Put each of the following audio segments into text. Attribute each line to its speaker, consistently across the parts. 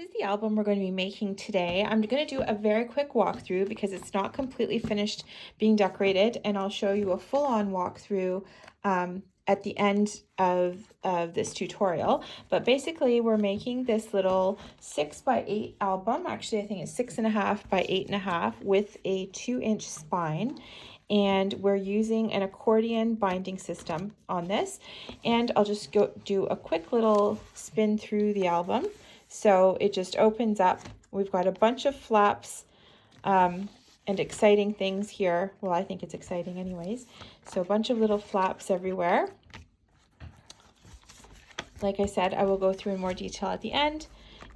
Speaker 1: is the album we're going to be making today. I'm going to do a very quick walkthrough because it's not completely finished being decorated, and I'll show you a full-on walkthrough at the end of this tutorial. But basically, we're making this little 6x8 album. Actually, I think it's 6.5 by 8.5 with a 2-inch spine. And we're using an accordion binding system on this. And I'll just go do a quick little spin through the album. So it just opens up. We've got a bunch of flaps and exciting things here. Well, I think it's exciting anyways. So a bunch of little flaps everywhere. Like I said, I will go through in more detail at the end.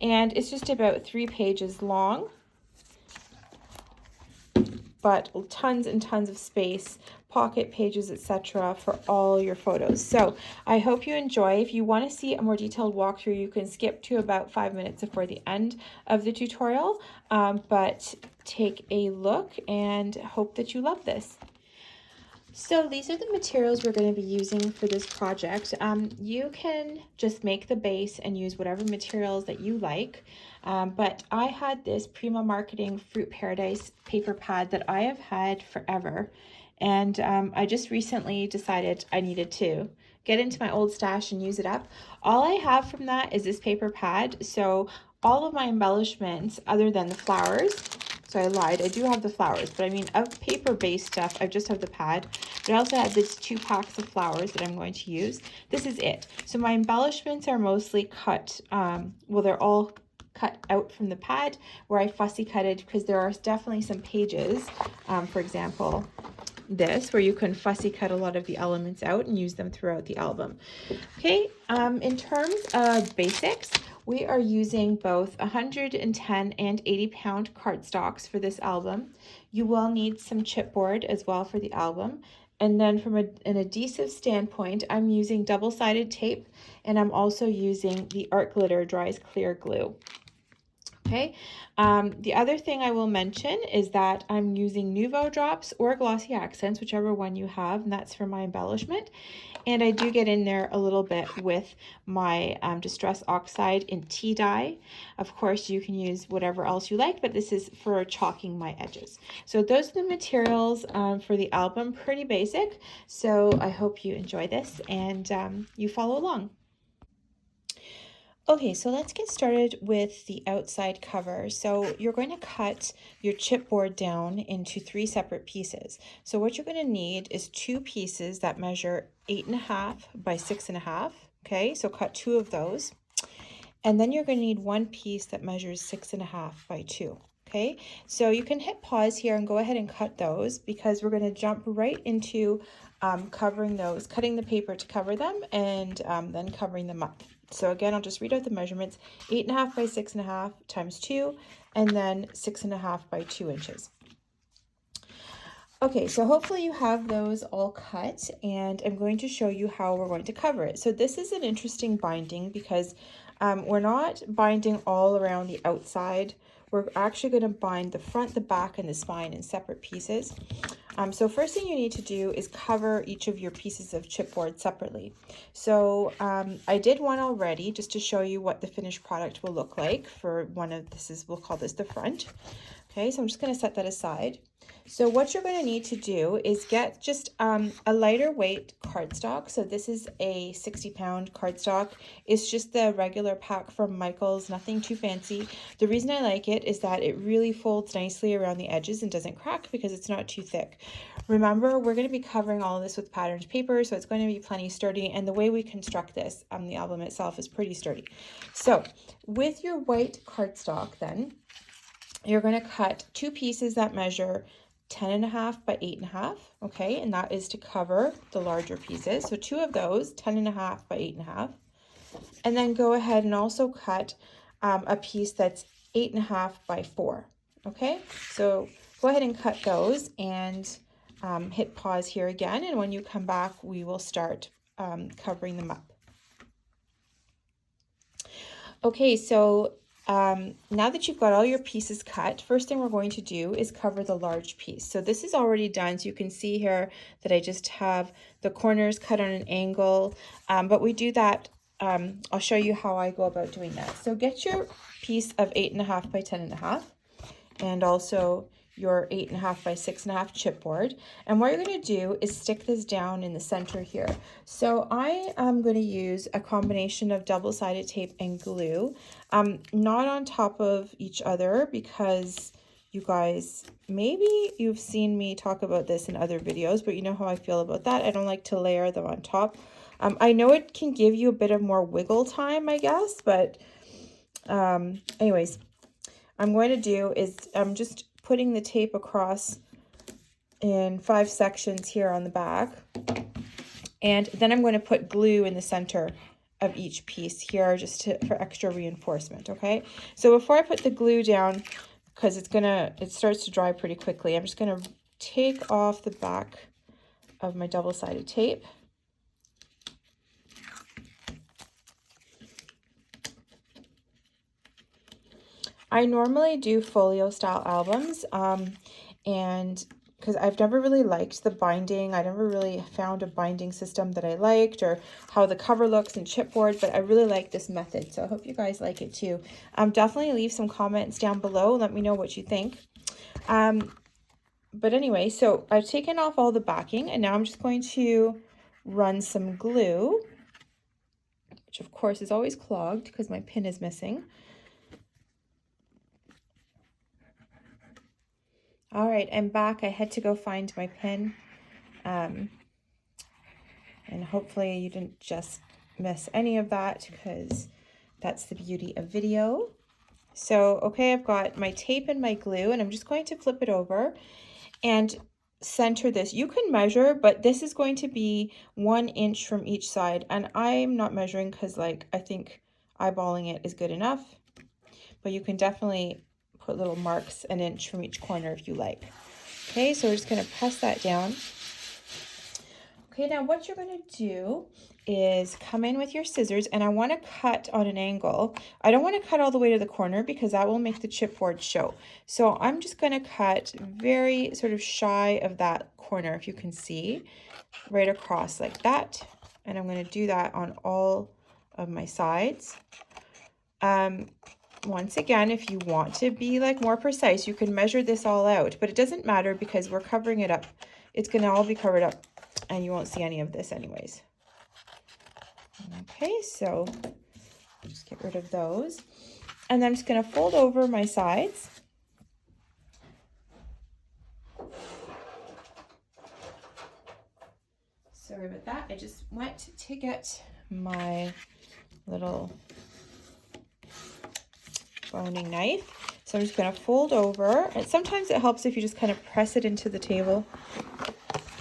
Speaker 1: And it's just about 3 pages long, but tons and tons of space, pocket pages, etc. for all your photos. So I hope you enjoy. If you want to see a more detailed walkthrough, you can skip to about 5 minutes before the end of the tutorial, but take a look and hope that you love this. So these are the materials we're going to be using for this project. You can just make the base and use whatever materials that you like. But I had this Prima Fruit Paradise paper pad that I have had forever. And I just recently decided I needed to get into my old stash and use it up. All I have from that is this paper pad. So all of my embellishments, other than the flowers, so I lied, I do have the flowers, but I mean of paper-based stuff, I just have the pad. But I also have these 2 packs of flowers that I'm going to use. This is it. So my embellishments are mostly cut, well, they're all cut out from the pad where I fussy cutted, because there are definitely some pages, for example, this, where you can fussy cut a lot of the elements out and use them throughout the album. Okay, in terms of basics, we are using both 110 and 80-pound cardstocks for this album. You will need some chipboard as well for the album. And then from an adhesive standpoint, I'm using double-sided tape, and I'm also using the Art Glitter Dries Clear Glue. Okay, the other thing I will mention is that I'm using Nouveau drops or glossy accents, whichever one you have, and that's for my embellishment. And I do get in there a little bit with my Distress Oxide in tea dye. Of course, you can use whatever else you like, but this is for chalking my edges. So those are the materials for the album, pretty basic. So I hope you enjoy this and you follow along. Okay, so let's get started with the outside cover. So you're going to cut your chipboard down into 3 separate pieces. So what you're going to need is 2 pieces that measure 8.5 by 6.5. Okay, so cut 2 of those. And then you're going to need 1 piece that measures 6.5 by 2. Okay, so you can hit pause here and go ahead and cut those, because we're going to jump right into covering those, cutting the paper to cover them, and then covering them up. So again, I'll just read out the measurements: 8.5 by 6.5 times 2, and then 6.5 by 2 inches. Okay, so hopefully you have those all cut, and I'm going to show you how we're going to cover it. So this is an interesting binding because we're not binding all around the outside. We're actually going to bind the front, the back, and the spine in separate pieces. So first thing you need to do is cover each of your pieces of chipboard separately. So I did one already just to show you what the finished product will look like for one of this. We'll call this the front. Okay, so I'm just going to set that aside. So what you're going to need to do is get just a lighter weight cardstock. So this is a 60-pound cardstock. It's just the regular pack from Michael's, nothing too fancy. The reason I like it is that it really folds nicely around the edges and doesn't crack because it's not too thick. Remember, we're going to be covering all of this with patterned paper, so it's going to be plenty sturdy, and the way we construct this, the album itself, is pretty sturdy. So with your white cardstock then, you're going to cut 2 pieces that measure 10.5 by 8.5, okay, and that is to cover the larger pieces. So 2 of those, 10.5 by 8.5, and then go ahead and also cut a piece that's 8.5 by 4, okay. So go ahead and cut those and hit pause here again, and when you come back, we will start covering them up. Okay, so now that you've got all your pieces cut, first thing we're going to do is cover the large piece. So this is already done, so you can see here that I just have the corners cut on an angle, but we do that I'll show you how I go about doing that. So get your piece of 8.5 by 10.5 and also your 8.5 by 6.5 chipboard. And what you're going to do is stick this down in the center here. So I am going to use a combination of double-sided tape and glue, not on top of each other, because you guys, maybe you've seen me talk about this in other videos, but you know how I feel about that. I don't like to layer them on top. I know it can give you a bit of more wiggle time, I guess, but anyways, I'm going to do is I'm just putting the tape across in 5 sections here on the back, and then I'm going to put glue in the center of each piece here just for extra reinforcement. Okay, so before I put the glue down, because it starts to dry pretty quickly, I'm just going to take off the back of my double-sided tape. I normally do folio style albums, and because I've never really liked the binding, I never really found a binding system that I liked, or how the cover looks in chipboard, but I really like this method, so I hope you guys like it too. Definitely leave some comments down below, let me know what you think. But anyway, so I've taken off all the backing, and now I'm just going to run some glue, which of course is always clogged because my pin is missing. All right, I'm back. I had to go find my pin, and hopefully you didn't just miss any of that, because that's the beauty of video. So, okay, I've got my tape and my glue, and I'm just going to flip it over and center this. You can measure, but this is going to be 1 inch from each side, and I'm not measuring because, like, I think eyeballing it is good enough, but you can definitely put little marks 1 inch from each corner if you like. Okay, so we're just going to press that down. Okay, now what you're going to do is come in with your scissors, and I want to cut on an angle. I don't want to cut all the way to the corner because that will make the chipboard show. So I'm just going to cut very sort of shy of that corner, if you can see, right across like that. And I'm going to do that on all of my sides. Once again, if you want to be like more precise, you can measure this all out, but it doesn't matter because we're covering it up. It's going to all be covered up and you won't see any of this anyways. Okay, so just get rid of those. And then I'm just going to fold over my sides. Sorry about that. I just went to get my little boning knife. So I'm just going to fold over, and sometimes it helps if you just kind of press it into the table,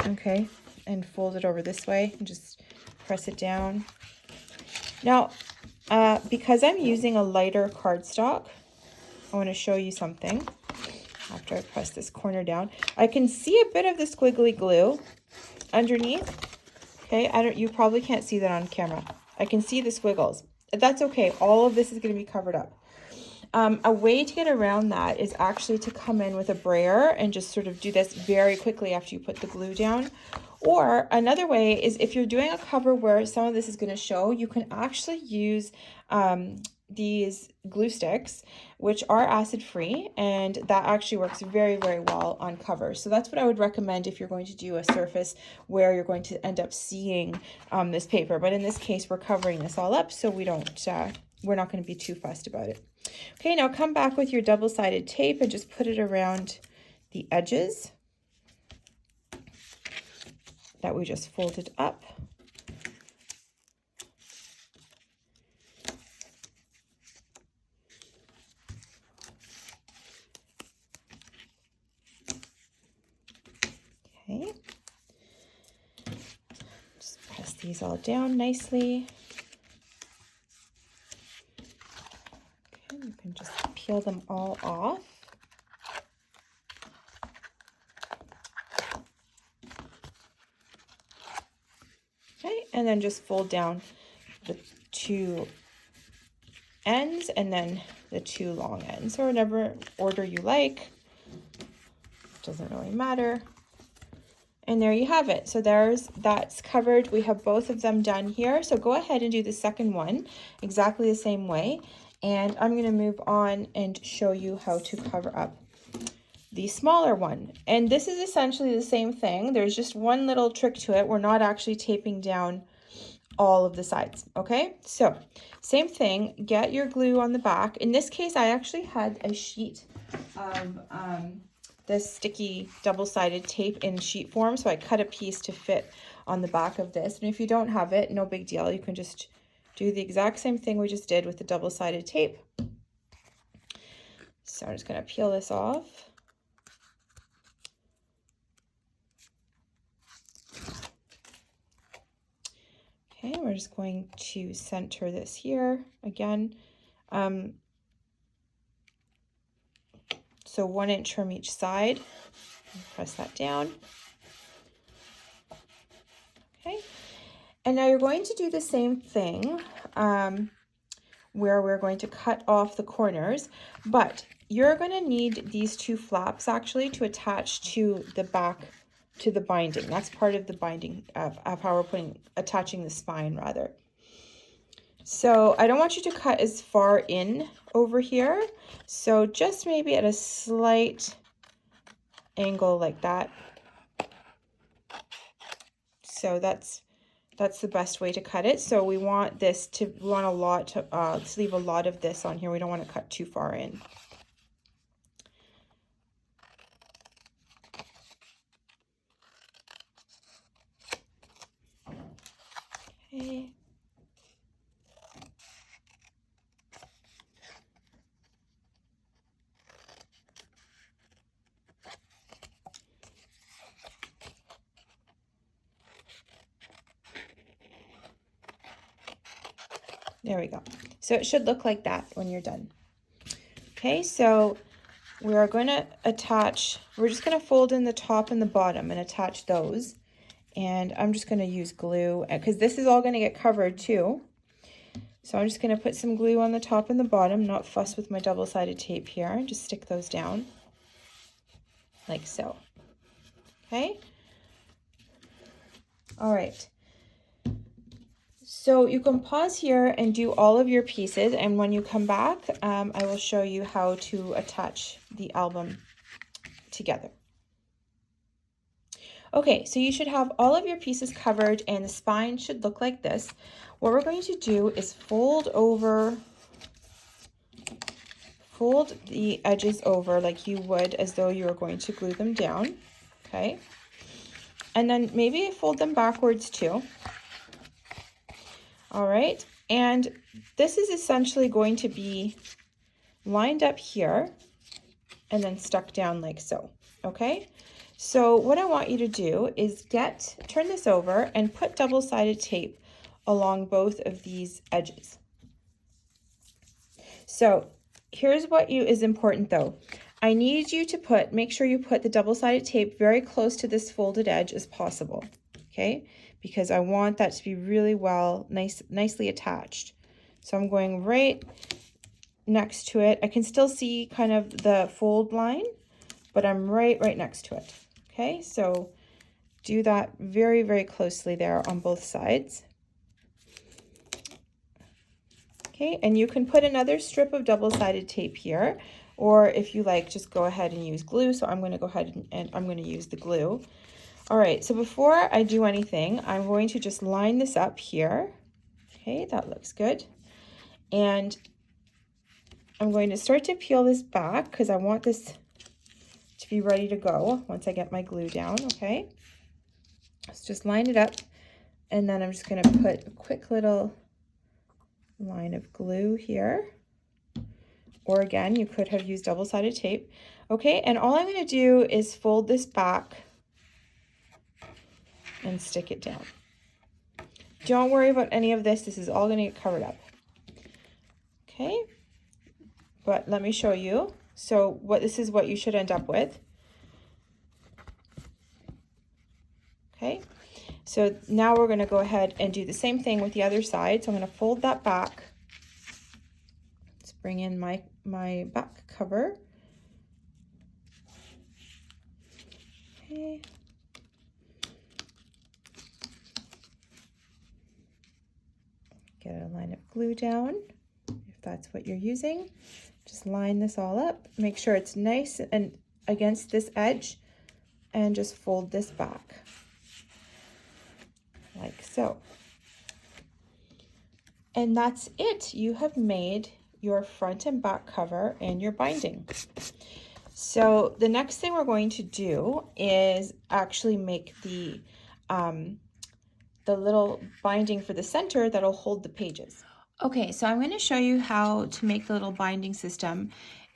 Speaker 1: okay, and fold it over this way and just press it down. Now, because I'm using a lighter cardstock, I want to show you something. After I press this corner down, I can see a bit of the squiggly glue underneath. Okay, you probably can't see that on camera. I can see the squiggles. That's okay. All of this is going to be covered up. A way to get around that is actually to come in with a brayer and just sort of do this very quickly after you put the glue down. Or another way is if you're doing a cover where some of this is going to show, you can actually use these glue sticks, which are acid-free, and that actually works very, very well on covers. So that's what I would recommend if you're going to do a surface where you're going to end up seeing this paper. But in this case, we're covering this all up, so we're not going to be too fussed about it. Okay, now come back with your double-sided tape and just put it around the edges that we just folded up. Okay, just press these all down nicely. Okay, you can just peel them all off. Okay, and then just fold down the two ends and then the two long ends, or whatever order you like. Doesn't really matter. And there you have it. So that's covered. We have both of them done here. So go ahead and do the second one exactly the same way. And I'm going to move on and show you how to cover up the smaller one. And this is essentially the same thing. There's just one little trick to it. We're not actually taping down all of the sides. Okay, so same thing, get your glue on the back. In this case, I actually had a sheet of this sticky double-sided tape in sheet form, so I cut a piece to fit on the back of this. And if you don't have it, no big deal. You can just do the exact same thing we just did with the double-sided tape. So I'm just going to peel this off. Okay, we're just going to center this here again. So 1 inch from each side. Press that down. Okay, and now you're going to do the same thing where we're going to cut off the corners, but you're going to need these two flaps actually to attach to the back, to the binding. That's part of the binding of how we're attaching the spine rather. So I don't want you to cut as far in over here. So just maybe at a slight angle like that. So that's the best way to cut it. So we want this to, we want a lot to, let's leave a lot of this on here. We don't want to cut too far in. Okay. There we go. So it should look like that when you're done. Okay, so we are going to attach, we're just going to fold in the top and the bottom and attach those. And I'm just going to use glue because this is all going to get covered too. So I'm just going to put some glue on the top and the bottom, not fuss with my double-sided tape here. Just stick those down like so. Okay. All right. So you can pause here and do all of your pieces, and when you come back, I will show you how to attach the album together. Okay, so you should have all of your pieces covered and the spine should look like this. What we're going to do is fold the edges over like you would as though you were going to glue them down, okay? And then maybe fold them backwards too. All right, and this is essentially going to be lined up here and then stuck down like so, okay? So what I want you to do is turn this over and put double-sided tape along both of these edges. So here's what is important though. I need you to make sure you put the double-sided tape very close to this folded edge as possible, okay? Because I want that to be really nicely attached. So I'm going right next to it. I can still see kind of the fold line, but I'm right next to it. Okay, so do that very, very closely there on both sides. Okay, and you can put another strip of double-sided tape here, or if you like, just go ahead and use glue. So I'm going to go ahead and I'm going to use the glue. All right, so before I do anything, I'm going to just line this up here. Okay, that looks good. And I'm going to start to peel this back because I want this to be ready to go once I get my glue down, okay? Let's just line it up, and then I'm just going to put a quick little line of glue here. Or again, you could have used double-sided tape. Okay, and all I'm going to do is fold this back and stick it down. Don't worry about any of this. This is all going to get covered up. Okay, but let me show you. So this is what you should end up with. Okay, so now we're going to go ahead and do the same thing with the other side. So I'm going to fold that back. Let's bring in my back cover. Okay. glue down, if that's what you're using. Just line this all up. Make sure it's nice and against this edge, and just fold this back like so. And that's it. You have made your front and back cover and your binding. So the next thing we're going to do is actually make the little binding for the center that'll hold the pages. Okay, so I'm going to show you how to make the little binding system.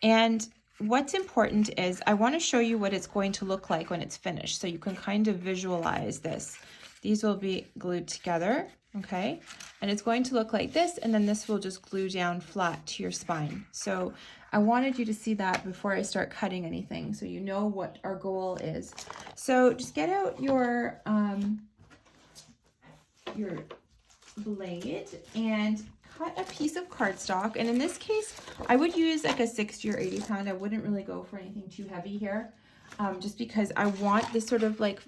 Speaker 1: And what's important is I want to show you what it's going to look like when it's finished, so you can kind of visualize this. These will be glued together, okay? And it's going to look like this, and then this will just glue down flat to your spine. So I wanted you to see that before I start cutting anything, so you know what our goal is. So just get out your blade and cut a piece of cardstock. And in this case, I would use like a 60 or 80 pound. I wouldn't really go for anything too heavy here, just because I want this sort of like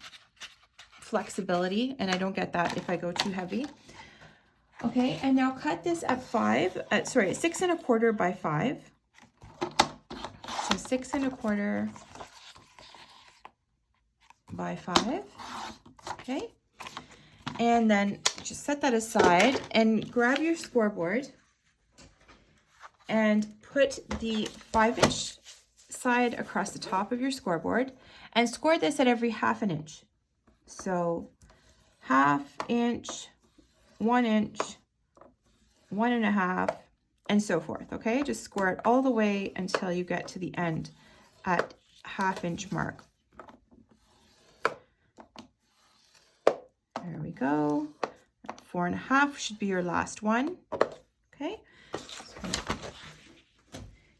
Speaker 1: flexibility, and I don't get that if I go too heavy. Okay, and now cut this at 6 1/4 by 5. So 6 1/4 by 5. Okay, and then just set that aside and grab your scoreboard and put the 5-inch side across the top of your scoreboard and score this at every 1/2 inch. So 1/2 inch, 1 inch, 1 1/2, and so forth. Okay, just score it all the way until you get to the end at 1/2 inch mark. There we go. 4 1/2 should be your last one. Okay, so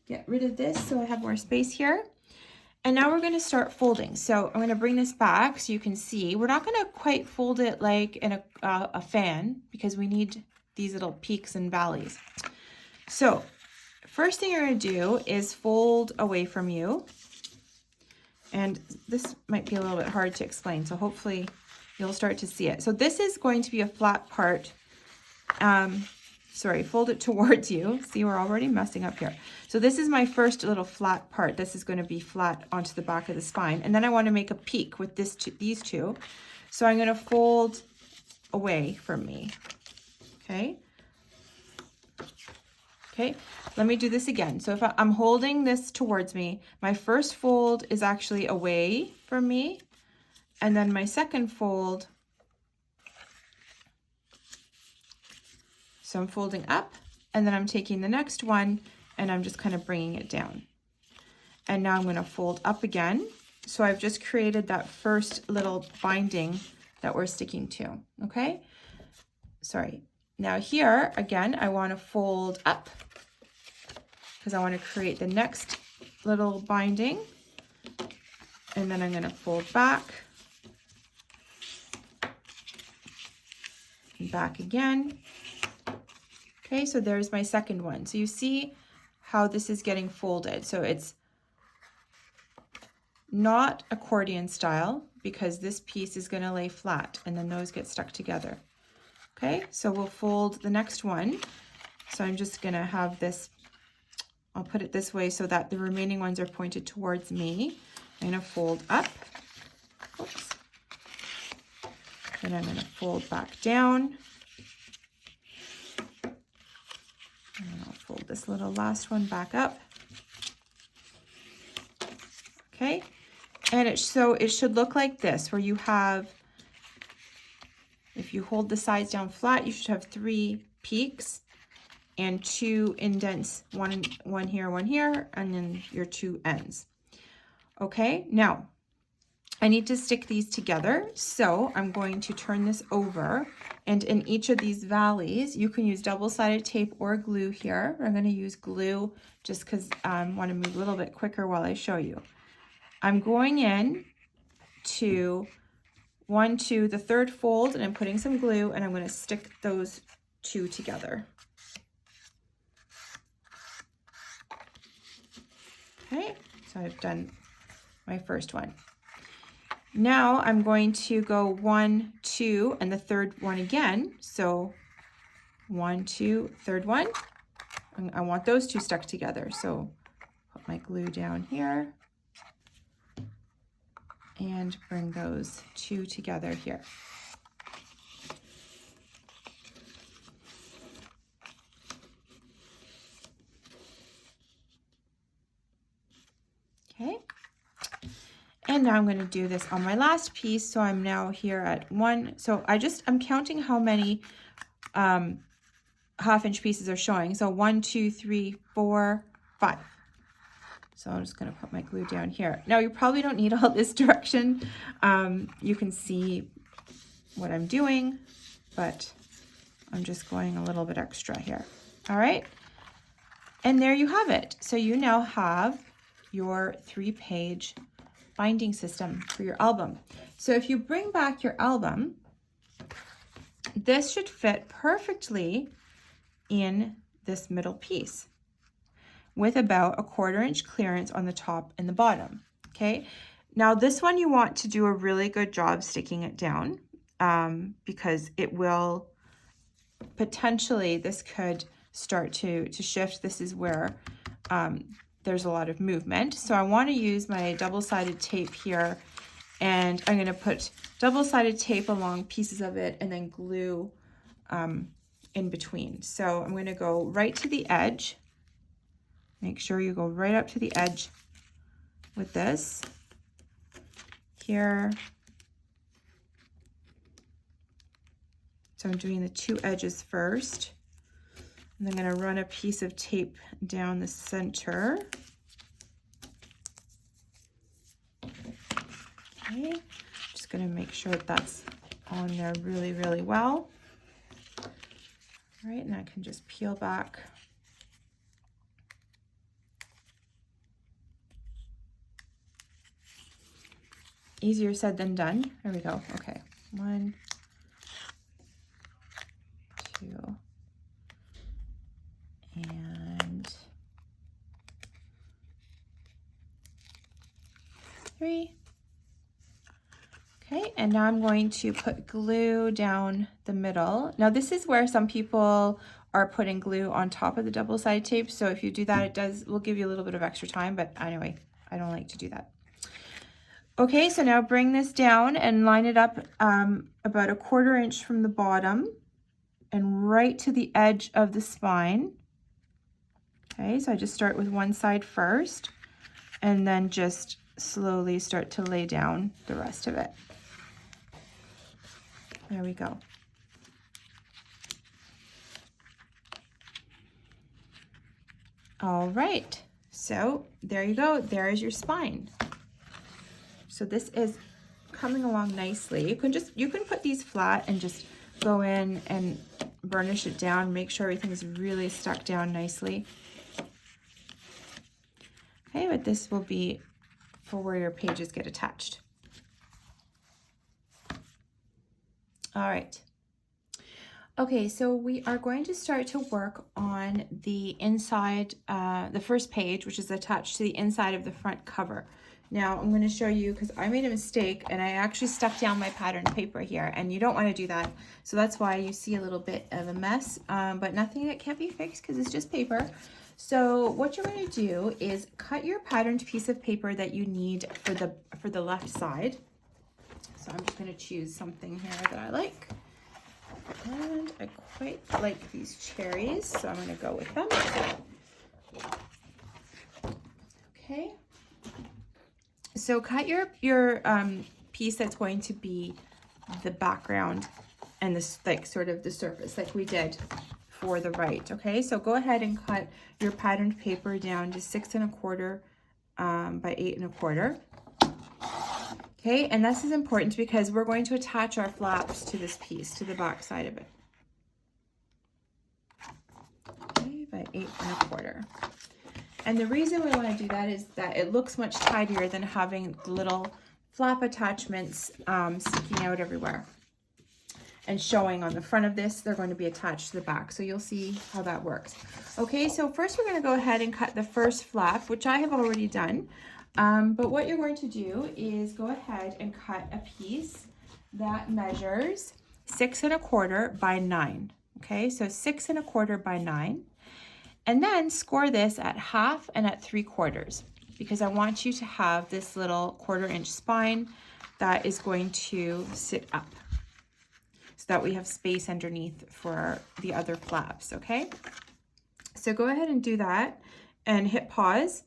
Speaker 1: get rid of this so I have more space here. And now we're going to start folding. So I'm going to bring this back so you can see. We're not going to quite fold it like in a fan, because we need these little peaks and valleys. So first thing you're going to do is fold away from you. And this might be a little bit hard to explain, so hopefully you'll start to see it. So this is going to be a flat part. Fold it towards you. See, we're already messing up here. So this is my first little flat part. This is going to be flat onto the back of the spine. And then I want to make a peak with these two. So I'm going to fold away from me. Okay. Okay, let me do this again. So if I'm holding this towards me, my first fold is actually away from me. And then my second fold, so I'm folding up, and then I'm taking the next one and I'm just kind of bringing it down. And now I'm going to fold up again. So I've just created that first little binding that we're sticking to. Okay, sorry. Now here again, I want to fold up because I want to create the next little binding, and then I'm going to fold back and back again. Okay, so there's my second one. So you see how this is getting folded. So it's not accordion style, because this piece is going to lay flat and then those get stuck together. Okay, so we'll fold the next one. So I'm just going to have this, I'll put it this way so that the remaining ones are pointed towards me. I'm going to fold up. Oops. And I'm going to fold back down. And I'll fold this little last one back up. Okay, and so it should look like this, where you have, if you hold the sides down flat, you should have 3 peaks and 2 indents, one here, and then your 2 ends. Okay, now I need to stick these together, so I'm going to turn this over, and in each of these valleys, you can use double-sided tape or glue here. I'm going to use glue just because I want to move a little bit quicker while I show you. I'm going in to the third fold, and I'm putting some glue, and I'm going to stick those 2 together. Okay, so I've done my first one. Now I'm going to go 1, 2, and the third one again. So 1, 2, third one. I want those two stuck together. So put my glue down here and bring those two together here. Okay. And now I'm going to do this on my last piece. So I'm now here at 1. So I'm counting how many half-inch pieces are showing. So 1, 2, 3, 4, 5. So I'm just going to put my glue down here. Now you probably don't need all this direction. You can see what I'm doing, but I'm just going a little bit extra here. All right. And there you have it. So you now have your 3-page binding system for your album. So if you bring back your album, this should fit perfectly in this middle piece with about a 1/4 inch clearance on the top and the bottom. Okay. Now this one you want to do a really good job sticking it down because it will potentially, this could start to shift. This is where there's a lot of movement. So I want to use my double-sided tape here, and I'm going to put double-sided tape along pieces of it and then glue in between. So I'm going to go right to the edge. Make sure you go right up to the edge with this here. So I'm doing the 2 edges first. And I'm going to run a piece of tape down the center. Okay, just going to make sure that that's on there really, really well. All right, and I can just peel back. Easier said than done. There we go. Okay, 1, 2. And 3. Okay, and now I'm going to put glue down the middle. Now this is where some people are putting glue on top of the double-sided tape. So if you do that, will give you a little bit of extra time, but anyway, I don't like to do that. Okay, so now bring this down and line it up about a 1/4 inch from the bottom and right to the edge of the spine. Okay, so I just start with one side first and then just slowly start to lay down the rest of it. There we go. All right, so there you go. There is your spine. So this is coming along nicely. You can put these flat and just go in and burnish it down, make sure everything's really stuck down nicely. Okay, but this will be for where your pages get attached. All right. Okay, so we are going to start to work on the inside, the first page, which is attached to the inside of the front cover. Now I'm going to show you, because I made a mistake and I actually stuck down my patterned paper here, and you don't want to do that. So that's why you see a little bit of a mess, but nothing that can't be fixed because it's just paper. So what you're going to do is cut your patterned piece of paper that you need for the left side. So I'm just going to choose something here that I like. And I quite like these cherries, so I'm going to go with them. Okay. So cut your piece that's going to be the background and this, like, sort of the surface, like we did for the right. Okay, so go ahead and cut your patterned paper down to 6 1/4 by 8 1/4. Okay, and this is important because we're going to attach our flaps to this piece, to the back side of it. Okay, by 8 1/4. And the reason we want to do that is that it looks much tidier than having little flap attachments sticking out everywhere and showing on the front of this. They're going to be attached to the back, so you'll see how that works. Okay, so first we're going to go ahead and cut the first flap, which I have already done. But what you're going to do is go ahead and cut a piece that measures 6 1/4 by 9. Okay, so 6 1/4 by 9. And then score this at 1/2 and at 3/4 because I want you to have this little 1/4 inch spine that is going to sit up so that we have space underneath for the other flaps, okay? So go ahead and do that and hit pause,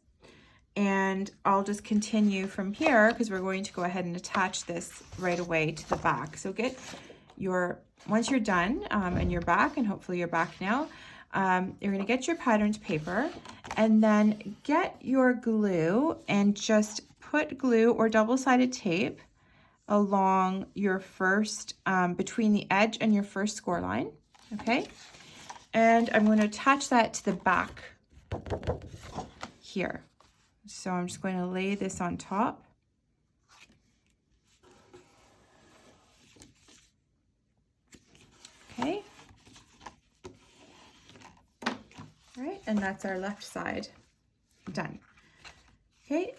Speaker 1: and I'll just continue from here because we're going to go ahead and attach this right away to the back. So get your, once you're done and you're back, and hopefully you're back now, you're going to get your patterned paper and then get your glue and just put glue or double-sided tape along your first, between the edge and your first score line, okay? And I'm going to attach that to the back here. So I'm just going to lay this on top. Okay. All right, and that's our left side done. Okay.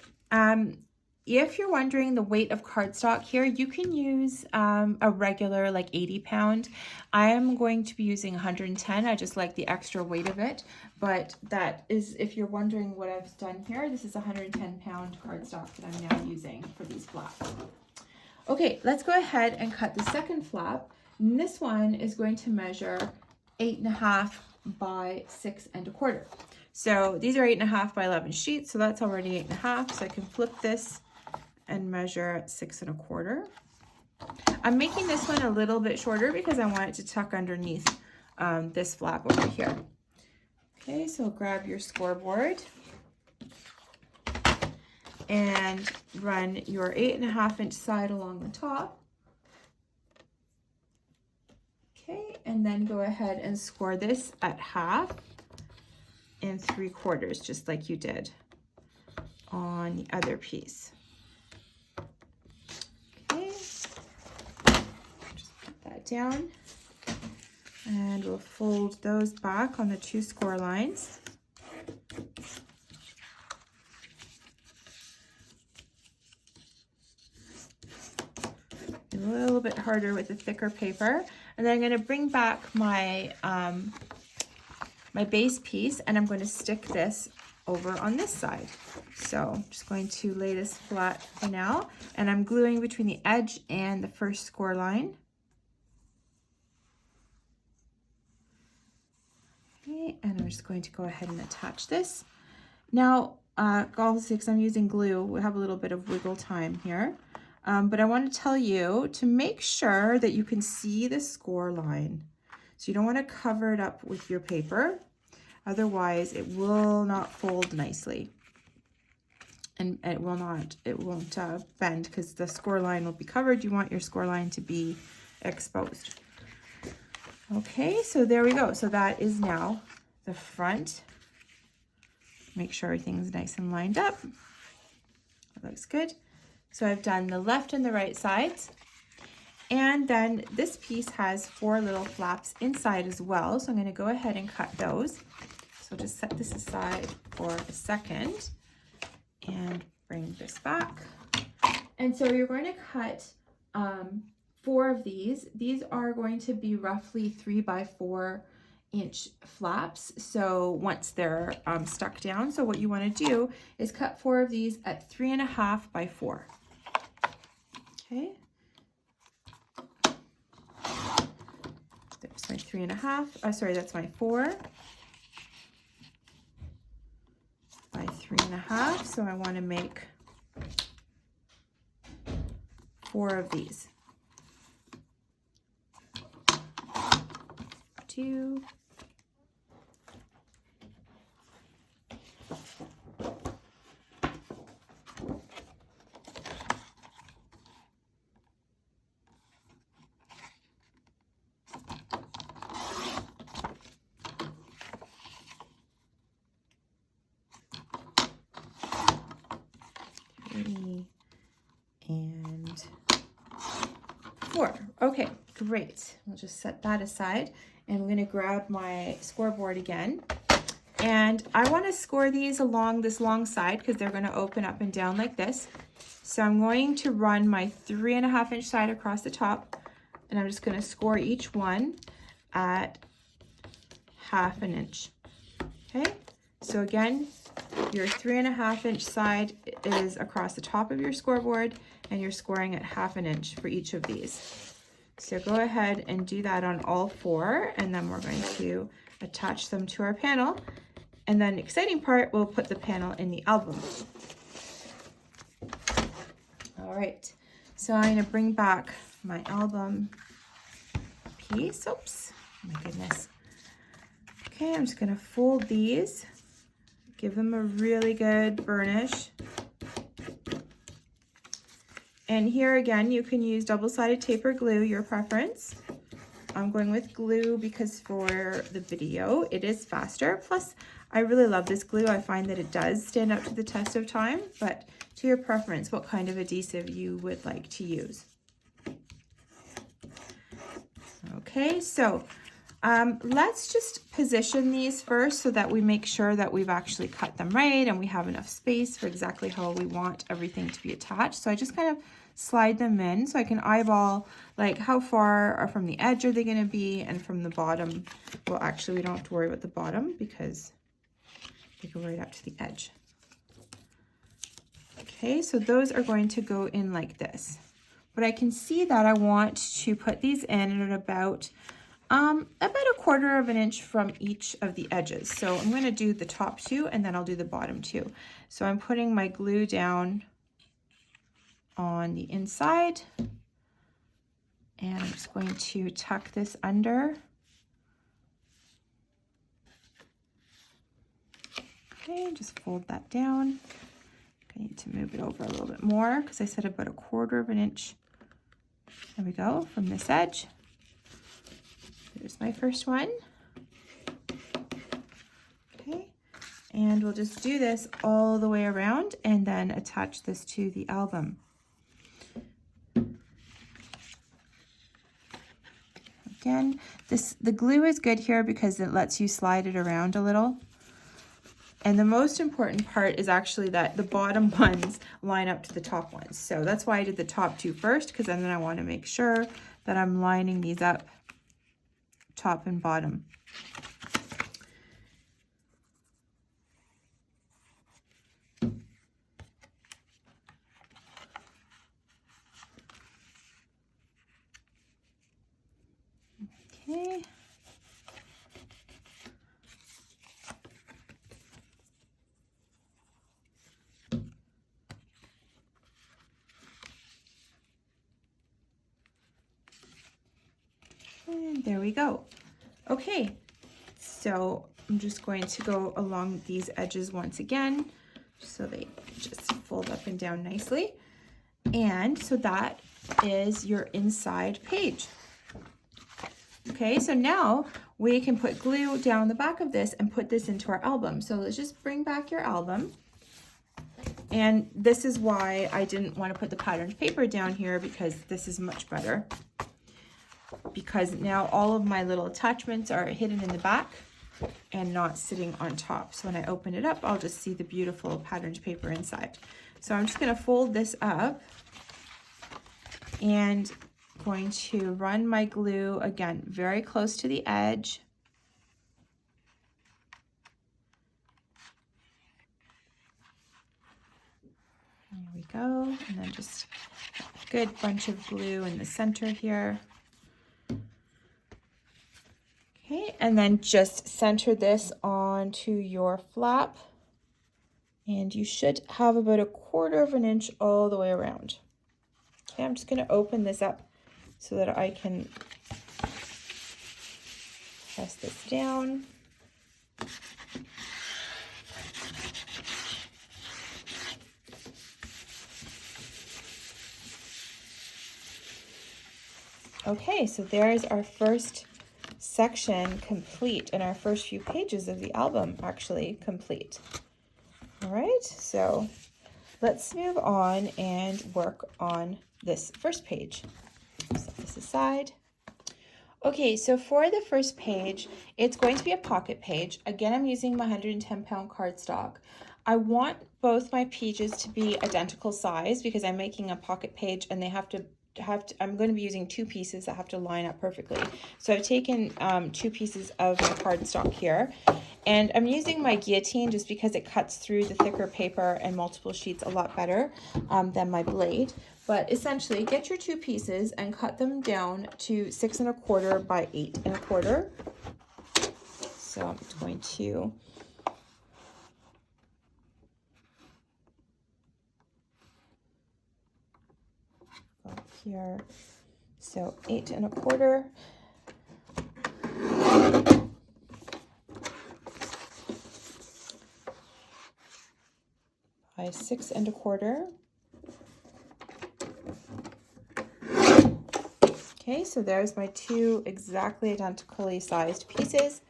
Speaker 1: If you're wondering the weight of cardstock here, you can use a regular like 80-pound. I am going to be using 110. I just like the extra weight of it, but that is, if you're wondering what I've done here, this is 110-pound cardstock that I'm now using for these flaps. Okay, let's go ahead and cut the second flap. And this one is going to measure 8 1/2 by 6 1/4. So these are 8 1/2 by 11 sheets, so that's already 8 1/2. So I can flip this and measure at 6 1/4. I'm making this one a little bit shorter because I want it to tuck underneath this flap over here. Okay, so grab your scoreboard and run your 8 1/2 inch side along the top. Okay, and then go ahead and score this at 1/2 and 3/4, just like you did on the other piece. Okay, just put that down, and we'll fold those back on the 2 score lines. A little bit harder with the thicker paper, and then I'm going to bring back my my base piece, and I'm going to stick this over on this side. So I'm just going to lay this flat for now, and I'm gluing between the edge and the first score line. Okay, and I'm just going to go ahead and attach this. Now, obviously, because I'm using glue, we have a little bit of wiggle time here. But I want to tell you to make sure that you can see the score line. So you don't want to cover it up with your paper. Otherwise, it will not fold nicely. And it won't bend because the score line will be covered. You want your score line to be exposed. Okay, so there we go. So that is now the front. Make sure everything's nice and lined up. That looks good. So I've done the left and the right sides. And then this piece has 4 little flaps inside as well. So I'm going to go ahead and cut those. So just set this aside for a second and bring this back. And so you're going to cut 4 of these. These are going to be roughly 3 by 4 inch flaps. So once they're stuck down, so what you want to do is cut 4 of these at 3 1/2 by 4. Okay. There's my 3 1/2. Sorry, that's my 4 by 3 1/2. So I want to make 4 of these. 2. And 4. Okay, great. We'll just set that aside, and I'm going to grab my scoreboard again. And I want to score these along this long side because they're going to open up and down like this. So I'm going to run my 3 1/2 inch side across the top, and I'm just going to score each one at 1/2 inch. Okay, so again, your 3.5 inch side is across the top of your scoreboard, and you're scoring at 1/2 inch for each of these. So go ahead and do that on all 4, and then we're going to attach them to our panel. And then the exciting part, we'll put the panel in the album. All right, so I'm gonna bring back my album piece. Oops, oh my goodness. Okay, I'm just gonna fold these, give them a really good burnish. And here again, you can use double-sided tape or glue, your preference. I'm going with glue because for the video, it is faster. Plus, I really love this glue. I find that it does stand up to the test of time, but to your preference, what kind of adhesive you would like to use. Okay, so let's just position these first so that we make sure that we've actually cut them right and we have enough space for exactly how we want everything to be attached. So I just kind of slide them in so I can eyeball like how far or from the edge are they going to be, and from the bottom. Well, actually we don't have to worry about the bottom because they go right up to the edge. Okay, so those are going to go in like this. But I can see that I want to put these in at about 1/4 inch from each of the edges. So I'm going to do the top 2 and then I'll do the bottom 2. So I'm putting my glue down on the inside, and I'm just going to tuck this under. Okay, just fold that down. I need to move it over a little bit more because I said about 1/4 inch. There we go, from this edge. There's my first one. Okay, and we'll just do this all the way around and then attach this to the album. Again, the glue is good here because it lets you slide it around a little. And the most important part is actually that the bottom ones line up to the top ones. So that's why I did the top 2 first, because then I want to make sure that I'm lining these up top and bottom. Okay. And there we go. Okay, so I'm just going to go along these edges once again, so they just fold up and down nicely. And so that is your inside page. Okay, so now we can put glue down the back of this and put this into our album. So let's just bring back your album. And this is why I didn't want to put the patterned paper down here, because this is much better. Because now all of my little attachments are hidden in the back and not sitting on top. So when I open it up, I'll just see the beautiful patterned paper inside. So I'm just going to fold this up and going to run my glue again very close to the edge. There we go. And then just a good bunch of glue in the center here. Okay, and then just center this onto your flap, and you should have about 1/4 inch all the way around. Okay, I'm just going to open this up so that I can press this down. Okay, so there's our first section complete, and our first few pages of the album actually complete. All right, so let's move on and work on this first page. Set this aside. Okay, so for the first page, it's going to be a pocket page. Again, I'm using my 110-pound cardstock. I want both my pages to be identical size because I'm making a pocket page and they have to I'm going to be using 2 pieces that have to line up perfectly. So I've taken 2 pieces of my cardstock here, and I'm using my guillotine just because it cuts through the thicker paper and multiple sheets a lot better than my blade. But essentially, get your 2 pieces and cut them down to 6 1/4 by 8 1/4. So I'm just going to go here. So 8 1/4. By 6 1/4. Okay, so there's my 2 exactly identically sized pieces.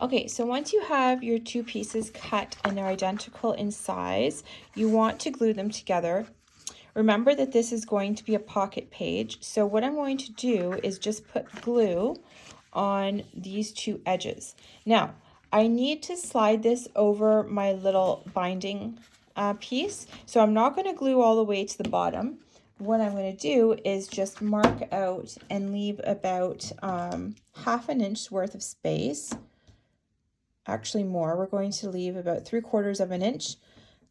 Speaker 1: Okay, so once you have your 2 pieces cut and they're identical in size, you want to glue them together. Remember that this is going to be a pocket page, so what I'm going to do is just put glue on these 2 edges. Now, I need to slide this over my little binding piece, so I'm not going to glue all the way to the bottom. What I'm going to do is just mark out and leave about 1/2 inch worth of space. Actually more, we're going to leave about 3/4 inch.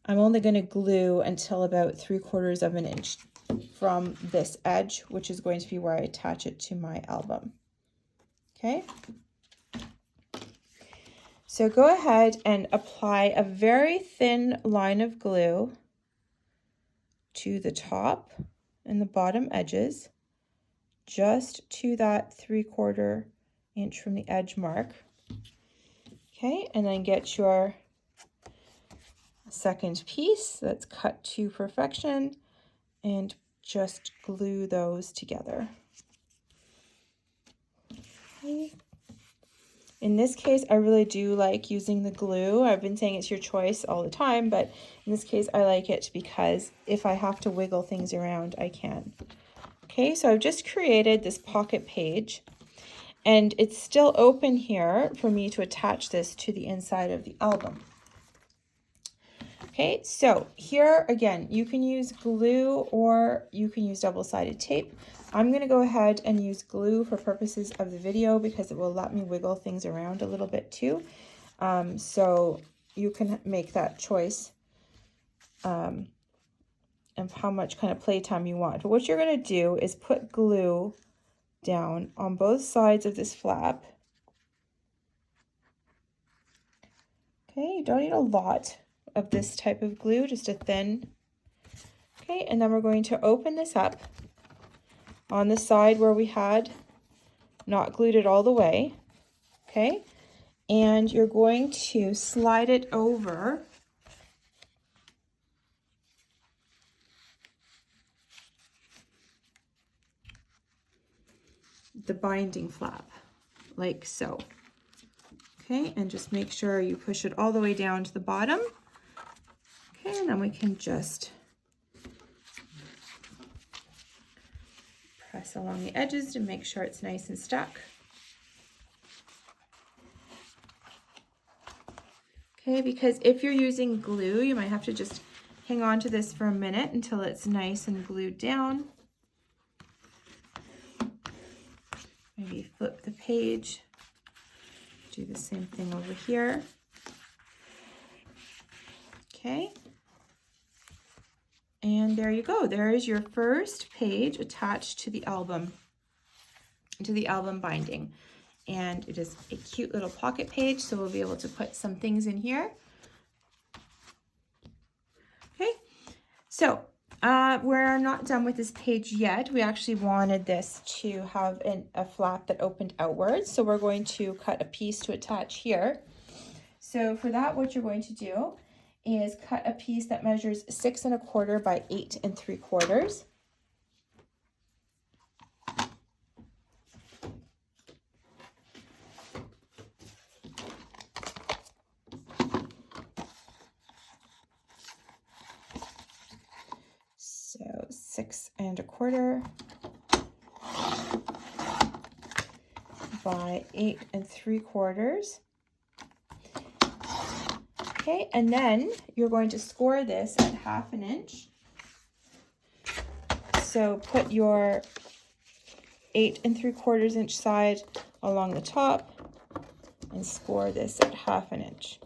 Speaker 1: I'm only going to glue until about 3/4 inch from this edge, which is going to be where I attach it to my album. Okay. So go ahead and apply a very thin line of glue to the top and the bottom edges, just to that 3/4 inch from the edge mark. Okay, and then get your second piece that's cut to perfection and just glue those together. Okay. In this case, I really do like using the glue. I've been saying it's your choice all the time, but in this case, I like it because if I have to wiggle things around, I can. Okay, so I've just created this pocket page, and it's still open here for me to attach this to the inside of the album. Okay, so here again, you can use glue or you can use double-sided tape. I'm going to go ahead and use glue for purposes of the video because it will let me wiggle things around a little bit too. So you can make that choice of how much kind of playtime you want. But what you're going to do is put glue down on both sides of this flap. Okay, you don't need a lot of this type of glue, just a thin. Okay, and then we're going to open this up on the side where we had not glued it all the way. Okay, and you're going to slide it over the binding flap, like so. Okay, and just make sure you push it all the way down to the bottom. Okay, and then we can just press along the edges to make sure it's nice and stuck. Okay, because if you're using glue, you might have to just hang on to this for a minute until it's nice and glued down. Maybe flip the page. Do the same thing over here. Okay. And there you go. There is your first page attached to the album binding. And it is a cute little pocket page, so we'll be able to put some things in here. Okay, so we're not done with this page yet. We actually wanted this to have a flap that opened outwards, so we're going to cut a piece to attach here. So for that, what you're going to do is cut a piece that measures 6 1/4 by 8 3/4. So 6 1/4 by 8 3/4. Okay, and then you're going to score this at 1/2 inch. So put your 8 3/4 inch side along the top and score this at 1/2 inch.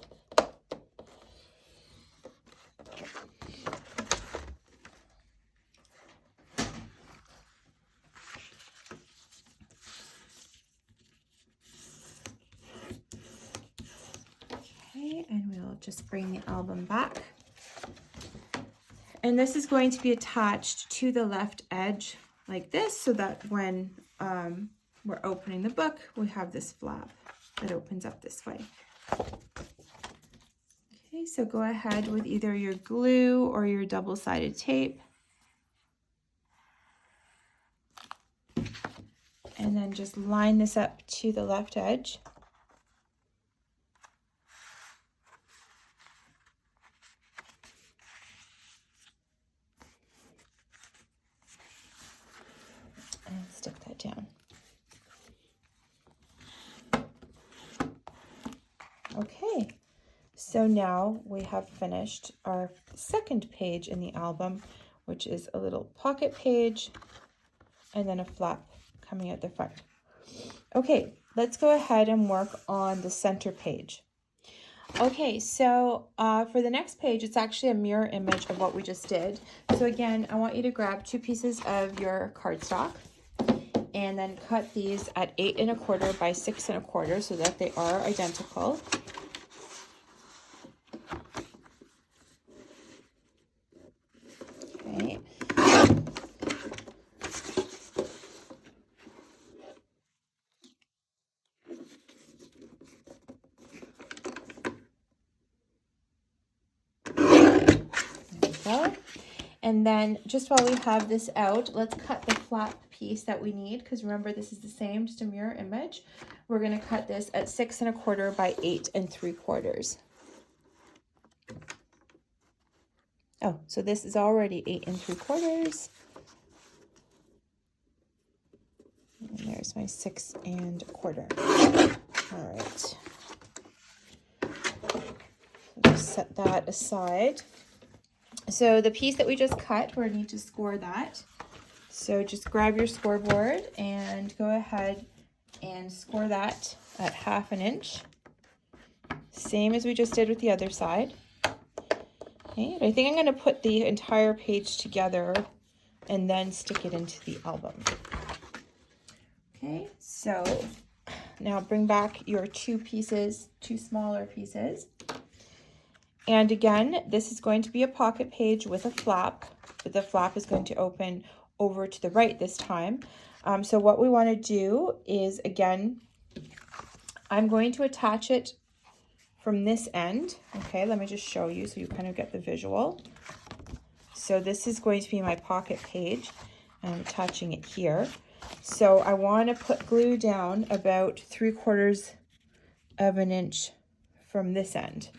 Speaker 1: Okay, and we'll just bring the album back. And this is going to be attached to the left edge like this, so that when we're opening the book, we have this flap that opens up this way. Okay, so go ahead with either your glue or your double-sided tape. And then just line this up to the left edge. And stick that down. Okay, so now we have finished our second page in the album, which is a little pocket page and then a flap coming out the front. Okay, let's go ahead and work on the center page. Okay, so for the next page, it's actually a mirror image of what we just did. So again, I want you to grab 2 pieces of your cardstock and then cut these at 8 1/4 by 6 1/4 so that they are identical. Okay. And then just while we have this out, let's cut the flap piece that we need, because remember this is the same, just a mirror image. We're going to cut this at 6 1/4 by 8 3/4. Oh, so this is already 8 3/4. And there's my 6 1/4. All right. Just set that aside. So the piece that we just cut, we're going to need to score that. So just grab your scoreboard and go ahead and score that at 1/2 inch. Same as we just did with the other side. Okay, I think I'm going to put the entire page together and then stick it into the album. Okay, so now bring back your 2 pieces, 2 smaller pieces. And again, this is going to be a pocket page with a flap, but the flap is going to open over to the right this time. So what we want to do is, again, I'm going to attach it from this end. Okay, let me just show you so you kind of get the visual. So this is going to be my pocket page, and I'm attaching it here. So I want to put glue down about 3/4 of an inch from this end.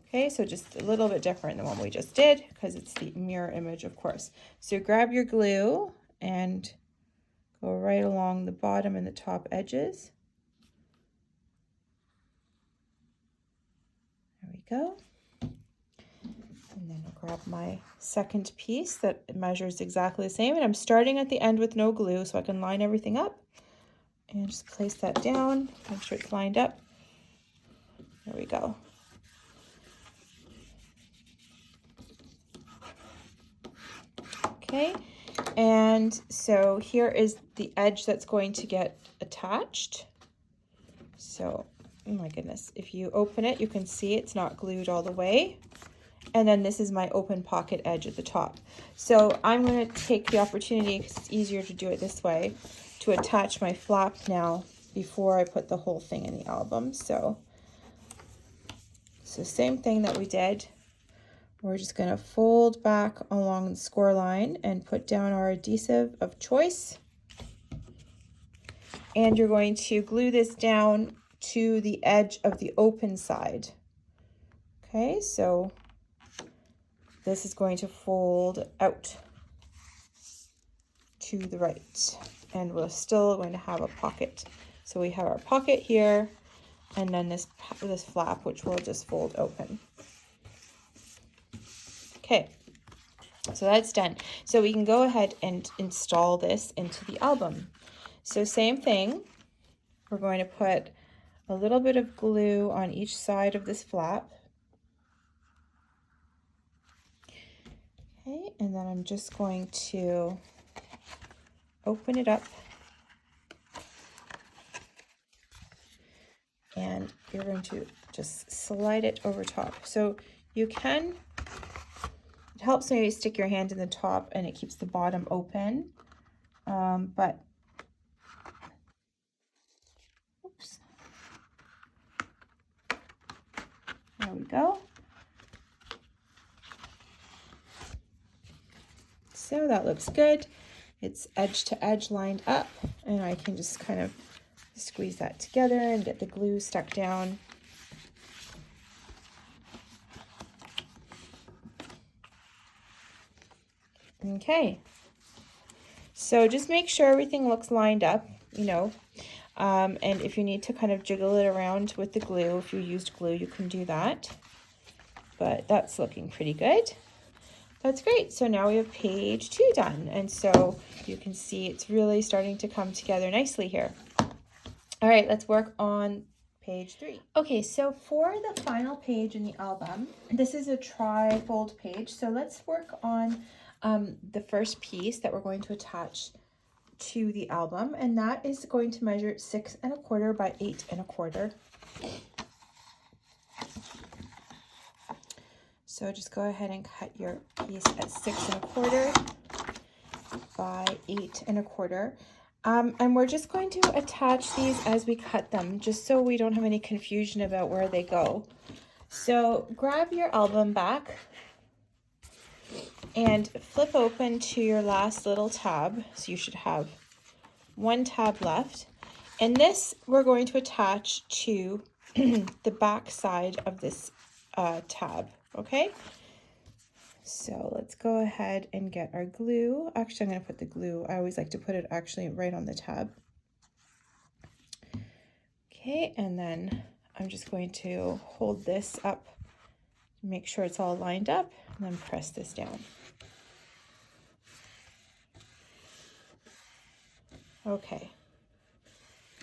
Speaker 1: Okay, so just a little bit different than what we just did because it's the mirror image, of course. So grab your glue and go right along the bottom and the top edges. There we go. And then I'll grab my second piece that measures exactly the same. And I'm starting at the end with no glue so I can line everything up. And just place that down, make sure it's lined up. There we go. Okay, and so here is the edge that's going to get attached. So, oh my goodness, if you open it, you can see it's not glued all the way. And then this is my open pocket edge at the top. So I'm going to take the opportunity, because it's easier to do it this way, to attach my flap now before I put the whole thing in the album. So same thing that we did. We're just going to fold back along the score line and put down our adhesive of choice. And you're going to glue this down to the edge of the open side. Okay, so this is going to fold out to the right. And we're still going to have a pocket. So we have our pocket here, and then this flap, which will just fold open. Okay, So that's done. So we can go ahead and install this into the album. So same thing, we're going to put a little bit of glue on each side of this flap. Okay, and then I'm just going to open it up, and you're going to just slide it over top. So you can, it helps maybe stick your hand in the top and it keeps the bottom open, but oops, there we go. So that looks good. It's edge to edge lined up, and I can just kind of squeeze that together and get the glue stuck down. Okay, so just make sure everything looks lined up, you know, and if you need to kind of jiggle it around with the glue, if you used glue, you can do that, but that's looking pretty good. That's great. So now we have page 2 done, and so you can see it's really starting to come together nicely here. All right, let's work on page 3. Okay, so for the final page in the album, this is a tri-fold page. So let's work on the first piece that we're going to attach to the album, and that is going to measure 6 1/4 by 8 1/4. So just go ahead and cut your piece at 6 1/4 by 8 1/4. And we're just going to attach these as we cut them, just so we don't have any confusion about where they go. So grab your album back and flip open to your last little tab. So you should have 1 tab left. And this we're going to attach to the back side of this tab, okay? So let's go ahead and get our glue. Actually, I'm going to put the glue. I always like to put it actually right on the tab. Okay, and then I'm just going to hold this up, make sure it's all lined up, and then press this down. Okay,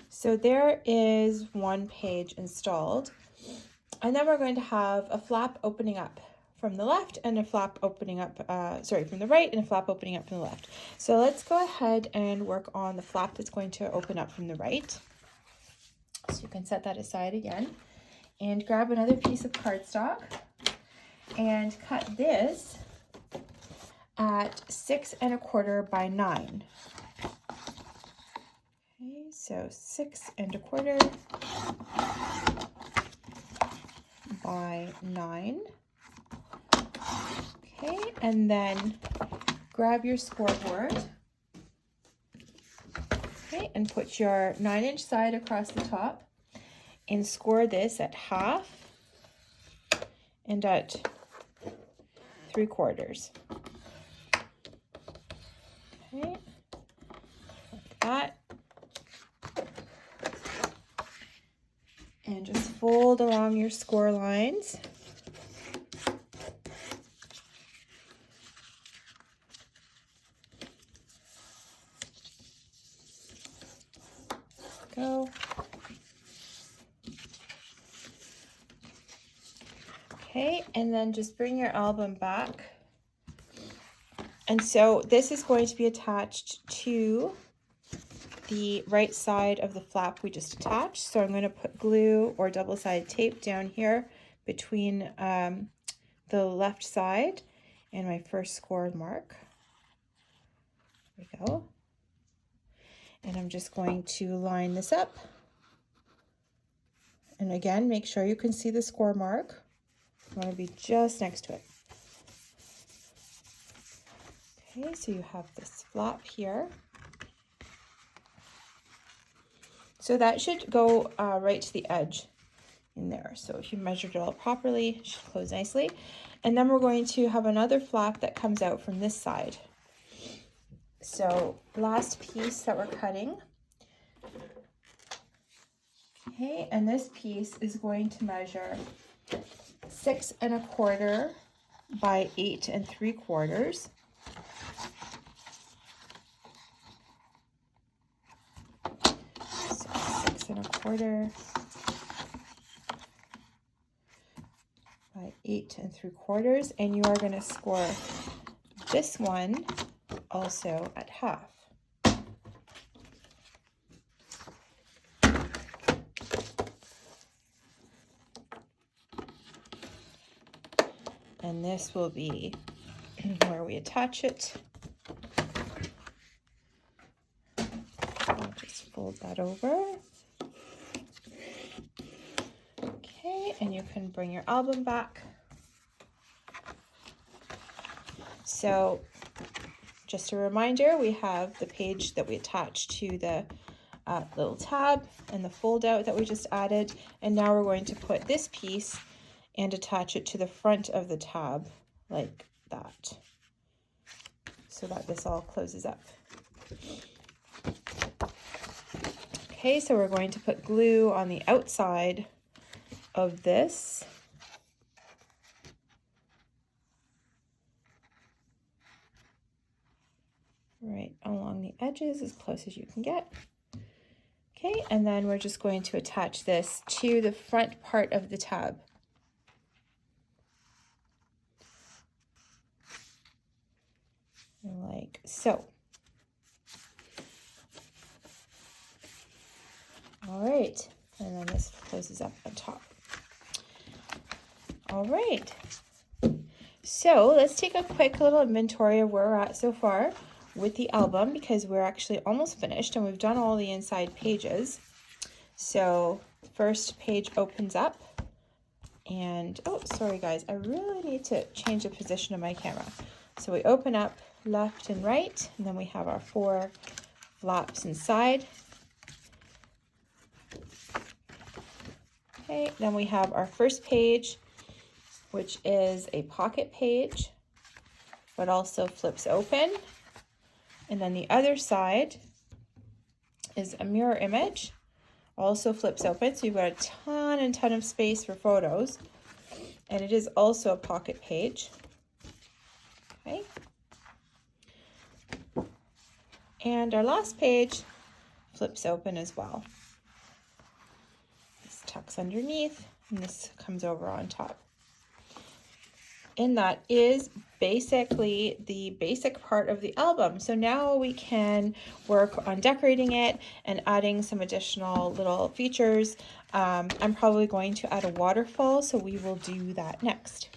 Speaker 1: so there is 1 page installed, and then we're going to have a flap opening up from the left and a flap opening up, from the right, and a flap opening up from the left. So let's go ahead and work on the flap that's going to open up from the right. So you can set that aside again, and grab another piece of cardstock and cut this at 6 1/4 by 9. Okay, so 6 1/4 by 9. Okay, and then grab your scoreboard, okay, and put your 9-inch side across the top and score this at 1/2 and at 3/4. Okay, like that. And just fold along your score lines. Go. Okay, and then just bring your album back. And so this is going to be attached to the right side of the flap we just attached. So I'm going to put glue or double-sided tape down here between the left side and my first scored mark. There we go. And I'm just going to line this up. And again, make sure you can see the score mark. You want to be just next to it. Okay, so you have this flap here. So that should go right to the edge in there. So if you measured it all properly, it should close nicely. And then we're going to have another flap that comes out from this side. So last piece that we're cutting. Okay, and this piece is going to measure 6 1/4 by 8 3/4. So 6 1/4 by 8 3/4, and you are going to score this one also at half. And this will be where we attach it. I'll just fold that over. Okay, and you can bring your album back. So just a reminder, we have the page that we attached to the little tab and the fold out that we just added. And now we're going to put this piece and attach it to the front of the tab like that, so that this all closes up. Okay, so we're going to put glue on the outside of this. Right along the edges as close as you can get. Okay, and then we're just going to attach this to the front part of the tab. Like so. All right, and then this closes up on top. All right, so let's take a quick little inventory of where we're at so far with the album, because we're actually almost finished and we've done all the inside pages. So the first page opens up, and oh, sorry guys, I really need to change the position of my camera. So we open up left and right, and then we have our 4 flaps inside. Okay, then we have our first page, which is a pocket page, but also flips open. And then the other side is a mirror image, also flips open. So you've got a ton of space for photos. And it is also a pocket page. Okay. And our last page flips open as well. This tucks underneath, and this comes over on top. And that is basically the basic part of the album. So now we can work on decorating it and adding some additional little features. I'm probably going to add a waterfall, so we will do that next.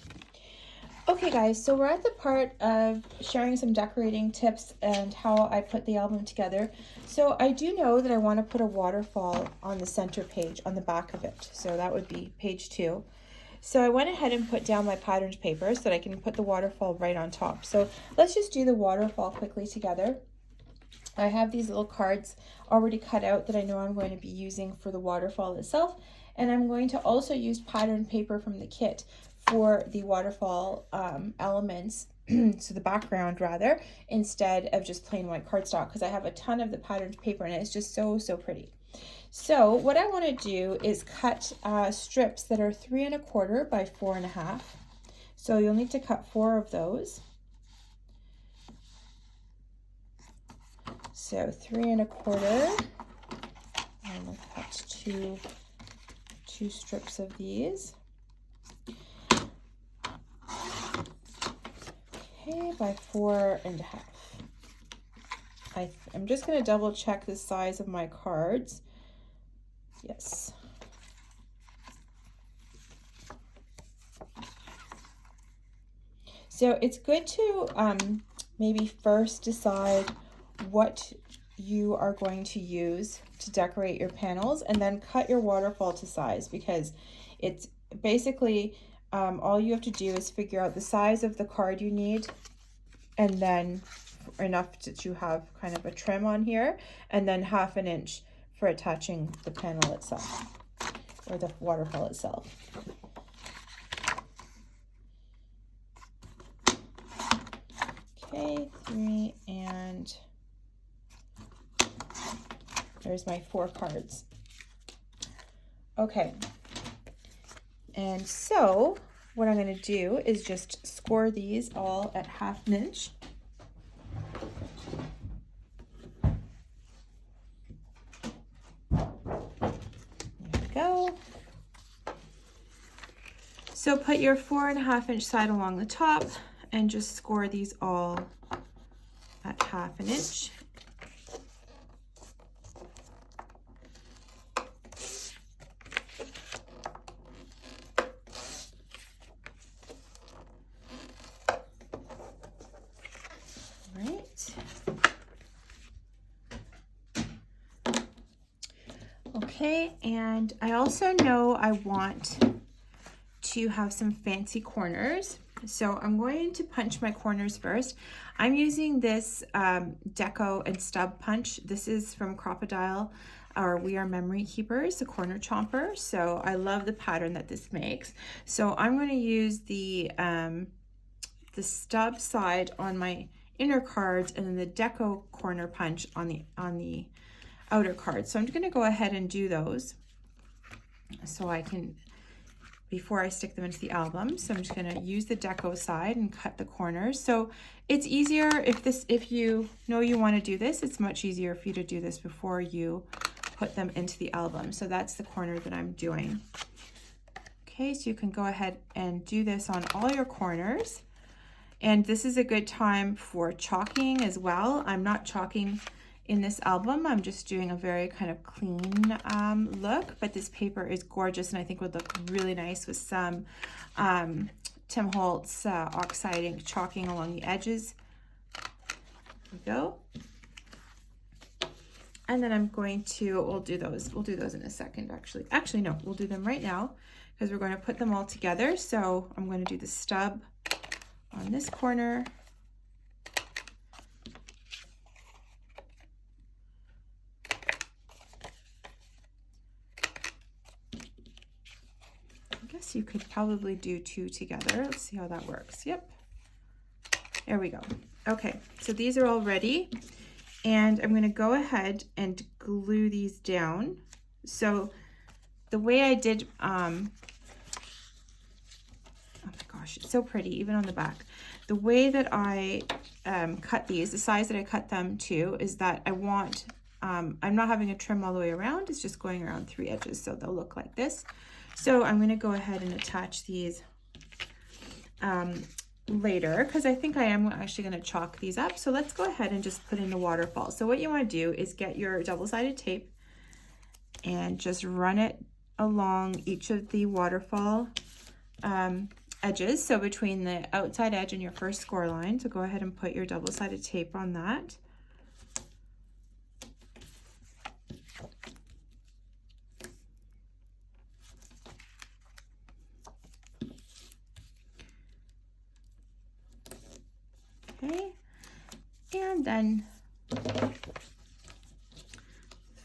Speaker 1: Okay guys, so we're at the part of sharing some decorating tips and how I put the album together. So I do know that I want to put a waterfall on the center page, on the back of it. So that would be page 2. So I went ahead and put down my patterned paper so that I can put the waterfall right on top. So let's just do the waterfall quickly together. I have these little cards already cut out that I know I'm going to be using for the waterfall itself. And I'm going to also use patterned paper from the kit for the waterfall elements, so the background rather, instead of just plain white cardstock, because I have a ton of the patterned paper and it's just so pretty. So what I want to do is cut strips that are 3 1/4 by 4 1/2. So you'll need to cut 4 of those. So 3 1/4, and we'll cut two strips of these. Okay, by 4 1/2. I'm just going to double check the size of my cards. Yes. So it's good to maybe first decide what you are going to use to decorate your panels, and then cut your waterfall to size, because it's basically all you have to do is figure out the size of the card you need, and then enough that you have kind of a trim on here, and then 1/2 inch for attaching the panel itself, or the waterfall itself. Okay, 3, and there's my 4 cards. Okay, and so what I'm going to do is just score these all at 1/2 inch. There we go. So put your 4.5 inch side along the top and just score these all at 1/2 inch. Okay, and I also know I want to have some fancy corners. So I'm going to punch my corners first. I'm using this deco and stub punch. This is from Crocodile, or We Are Memory Keepers, the corner chomper. So I love the pattern that this makes. So I'm going to use the stub side on my inner cards and then the deco corner punch on the outer cards. So I'm going to go ahead and do those so I can, before I stick them into the album. So I'm just going to use the deco side and cut the corners. So it's easier if you know you want to do this, it's much easier for you to do this before you put them into the album. So that's the corner that I'm doing. Okay, so you can go ahead and do this on all your corners. And this is a good time for chalking as well. I'm not chalking in this album. I'm just doing a very kind of clean look, but this paper is gorgeous and I think would look really nice with some Tim Holtz oxide ink chalking along the edges. There we go. And then I'm going to, we'll do those in a second actually. Actually, no, we'll do them right now because we're going to put them all together. So I'm going to do the stub on this corner. You could probably do 2 together. Let's see how that works. Yep. There we go. Okay, so these are all ready. And I'm going to go ahead and glue these down. So the way I did, oh my gosh, it's so pretty, even on the back. The way that I cut these, the size that I cut them to, is that I want, I'm not having a trim all the way around. It's just going around 3 edges. So they'll look like this. So I'm going to go ahead and attach these later because I think I am actually going to chalk these up. So let's go ahead and just put in the waterfall. So what you want to do is get your double-sided tape and just run it along each of the waterfall edges. So between the outside edge and your first score line. So go ahead and put your double-sided tape on that. Okay, and then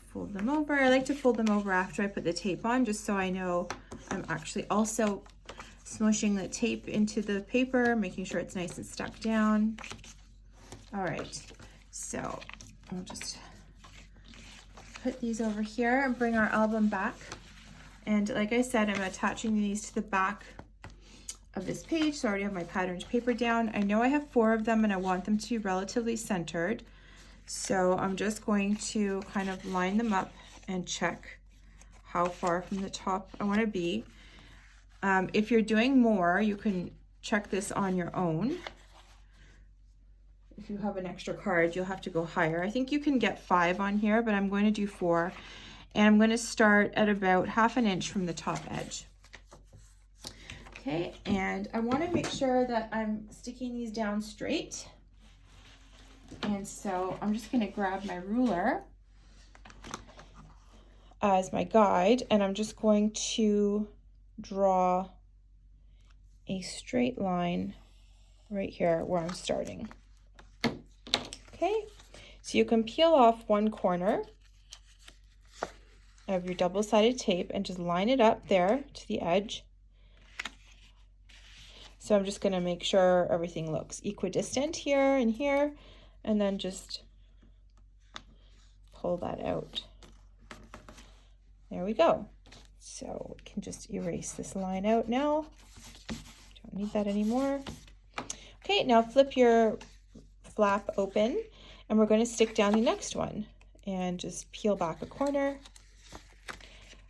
Speaker 1: fold them over. I like to fold them over after I put the tape on, just so I know I'm actually also smushing the tape into the paper, making sure it's nice and stuck down. All right, so I'll just put these over here and bring our album back. And like I said, I'm attaching these to the back of this page. So I already have my patterned paper down. I know I have 4 of them and I want them to be relatively centered. So I'm just going to kind of line them up and check how far from the top I want to be. If you're doing more, you can check this on your own. If you have an extra card, you'll have to go higher. I think you can get 5 on here, but I'm going to do 4. And I'm going to start at about 1/2 inch from the top edge. Okay, and I want to make sure that I'm sticking these down straight. And so I'm just going to grab my ruler as my guide, and I'm just going to draw a straight line right here where I'm starting. Okay, so you can peel off one corner of your double-sided tape and just line it up there to the edge. So I'm just going to make sure everything looks equidistant here and here, and then just pull that out. There we go. So we can just erase this line out now. Don't need that anymore. Okay, now flip your flap open, and we're going to stick down the next one. And just peel back a corner.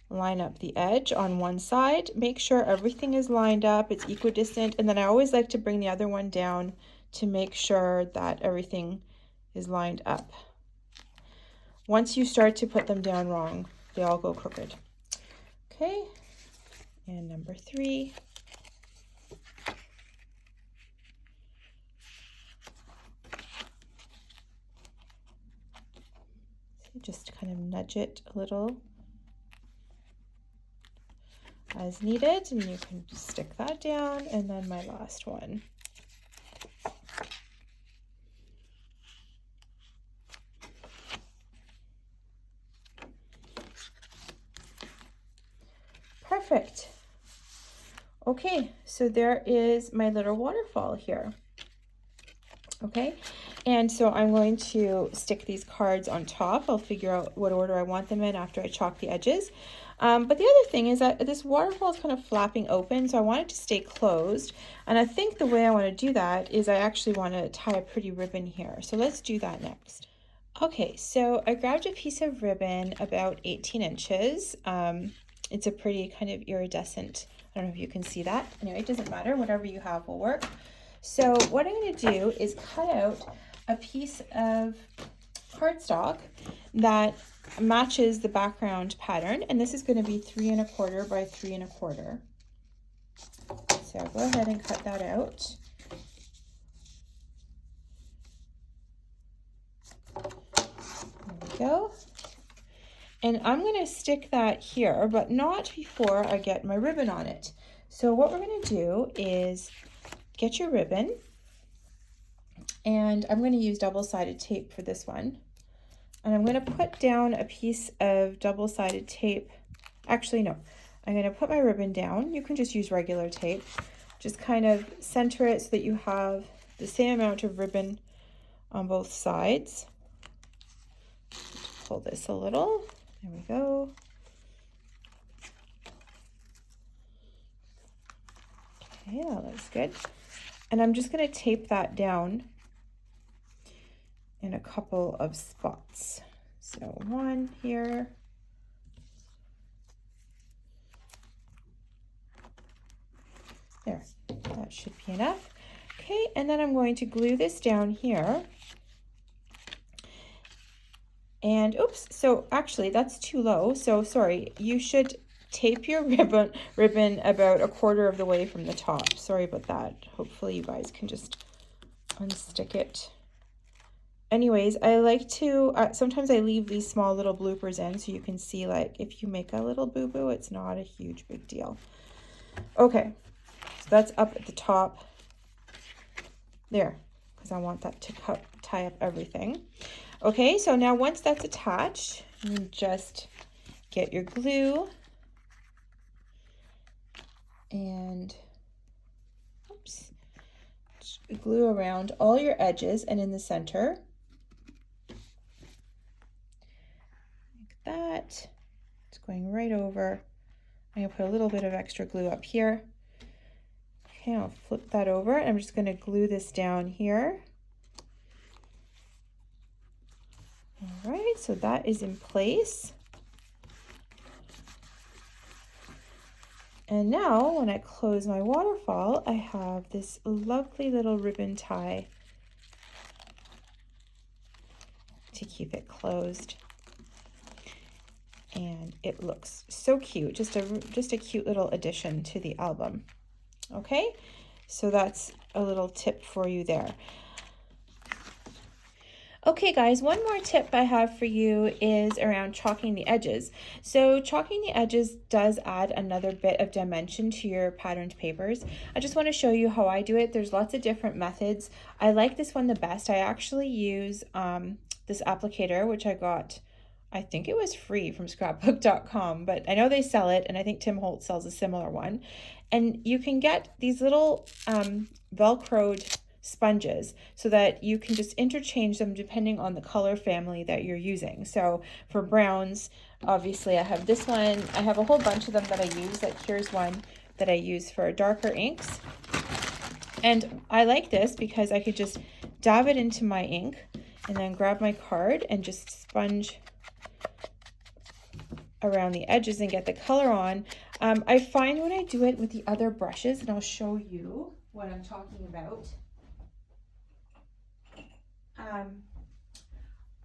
Speaker 1: Line up the edge on one side. Make sure everything is lined up, it's equidistant, and then I always like to bring the other one down to make sure that everything is lined up. Once you start to put them down wrong, they all go crooked. Okay, and number 3. So just kind of nudge it a little as needed, and you can stick that down, and then my last one. Perfect. Okay, so there is my little waterfall here. Okay, and so I'm going to stick these cards on top. I'll figure out what order I want them in after I chalk the edges. But the other thing is that this waterfall is kind of flapping open, so I want it to stay closed. And I think the way I want to do that is I actually want to tie a pretty ribbon here. So let's do that next. Okay, so I grabbed a piece of ribbon about 18 inches. It's a pretty kind of iridescent, I don't know if you can see that. Anyway, it doesn't matter, whatever you have will work. So what I'm going to do is cut out a piece of cardstock that matches the background pattern, and this is going to be 3 1/4 by 3 1/4. So go ahead and cut that out. There we go. And I'm going to stick that here, but not before I get my ribbon on it. So what we're going to do is get your ribbon, and I'm going to use double-sided tape for this one. And I'm going to put down a piece of double-sided tape. Actually, no. I'm going to put my ribbon down. You can just use regular tape. Just kind of center it so that you have the same amount of ribbon on both sides. Pull this a little. There we go. Okay, that looks good. And I'm just going to tape that down in a couple of spots. So one here. There, that should be enough. Okay, and then I'm going to glue this down here. And oops, so actually that's too low. So sorry, you should tape your ribbon about 1/4 of the way from the top. Sorry about that. Hopefully you guys can just unstick it. Anyways, I like to, sometimes I leave these small little bloopers in so you can see, like, if you make a little boo-boo, it's not a huge big deal. Okay, so that's up at the top there, because I want that to tie up everything. Okay, so now once that's attached, you just get your glue and oops, glue around all your edges and in the center. Like that. It's going right over. I'm going to put a little bit of extra glue up here. Okay, I'll flip that over. I'm just going to glue this down here. All right, so that is in place. And now when I close my waterfall, I have this lovely little ribbon tie to keep it closed. And it looks so cute, just a cute little addition to the album. Okay, so that's a little tip for you there. Okay guys, one more tip I have for you is around chalking the edges. So chalking the edges does add another bit of dimension to your patterned papers. I just want to show you how I do it. There's lots of different methods. I like this one the best. I actually use this applicator, which I got, I think it was free from scrapbook.com, but I know they sell it, and I think Tim Holtz sells a similar one. And you can get these little Velcroed sponges so that you can just interchange them depending on the color family that you're using. So for browns, obviously I have this one. I have a whole bunch of them that I use. Like here's one that I use for darker inks. And I like this because I could just dab it into my ink and then grab my card and just sponge around the edges and get the color on. I find when I do it with the other brushes, and I'll show you what I'm talking about.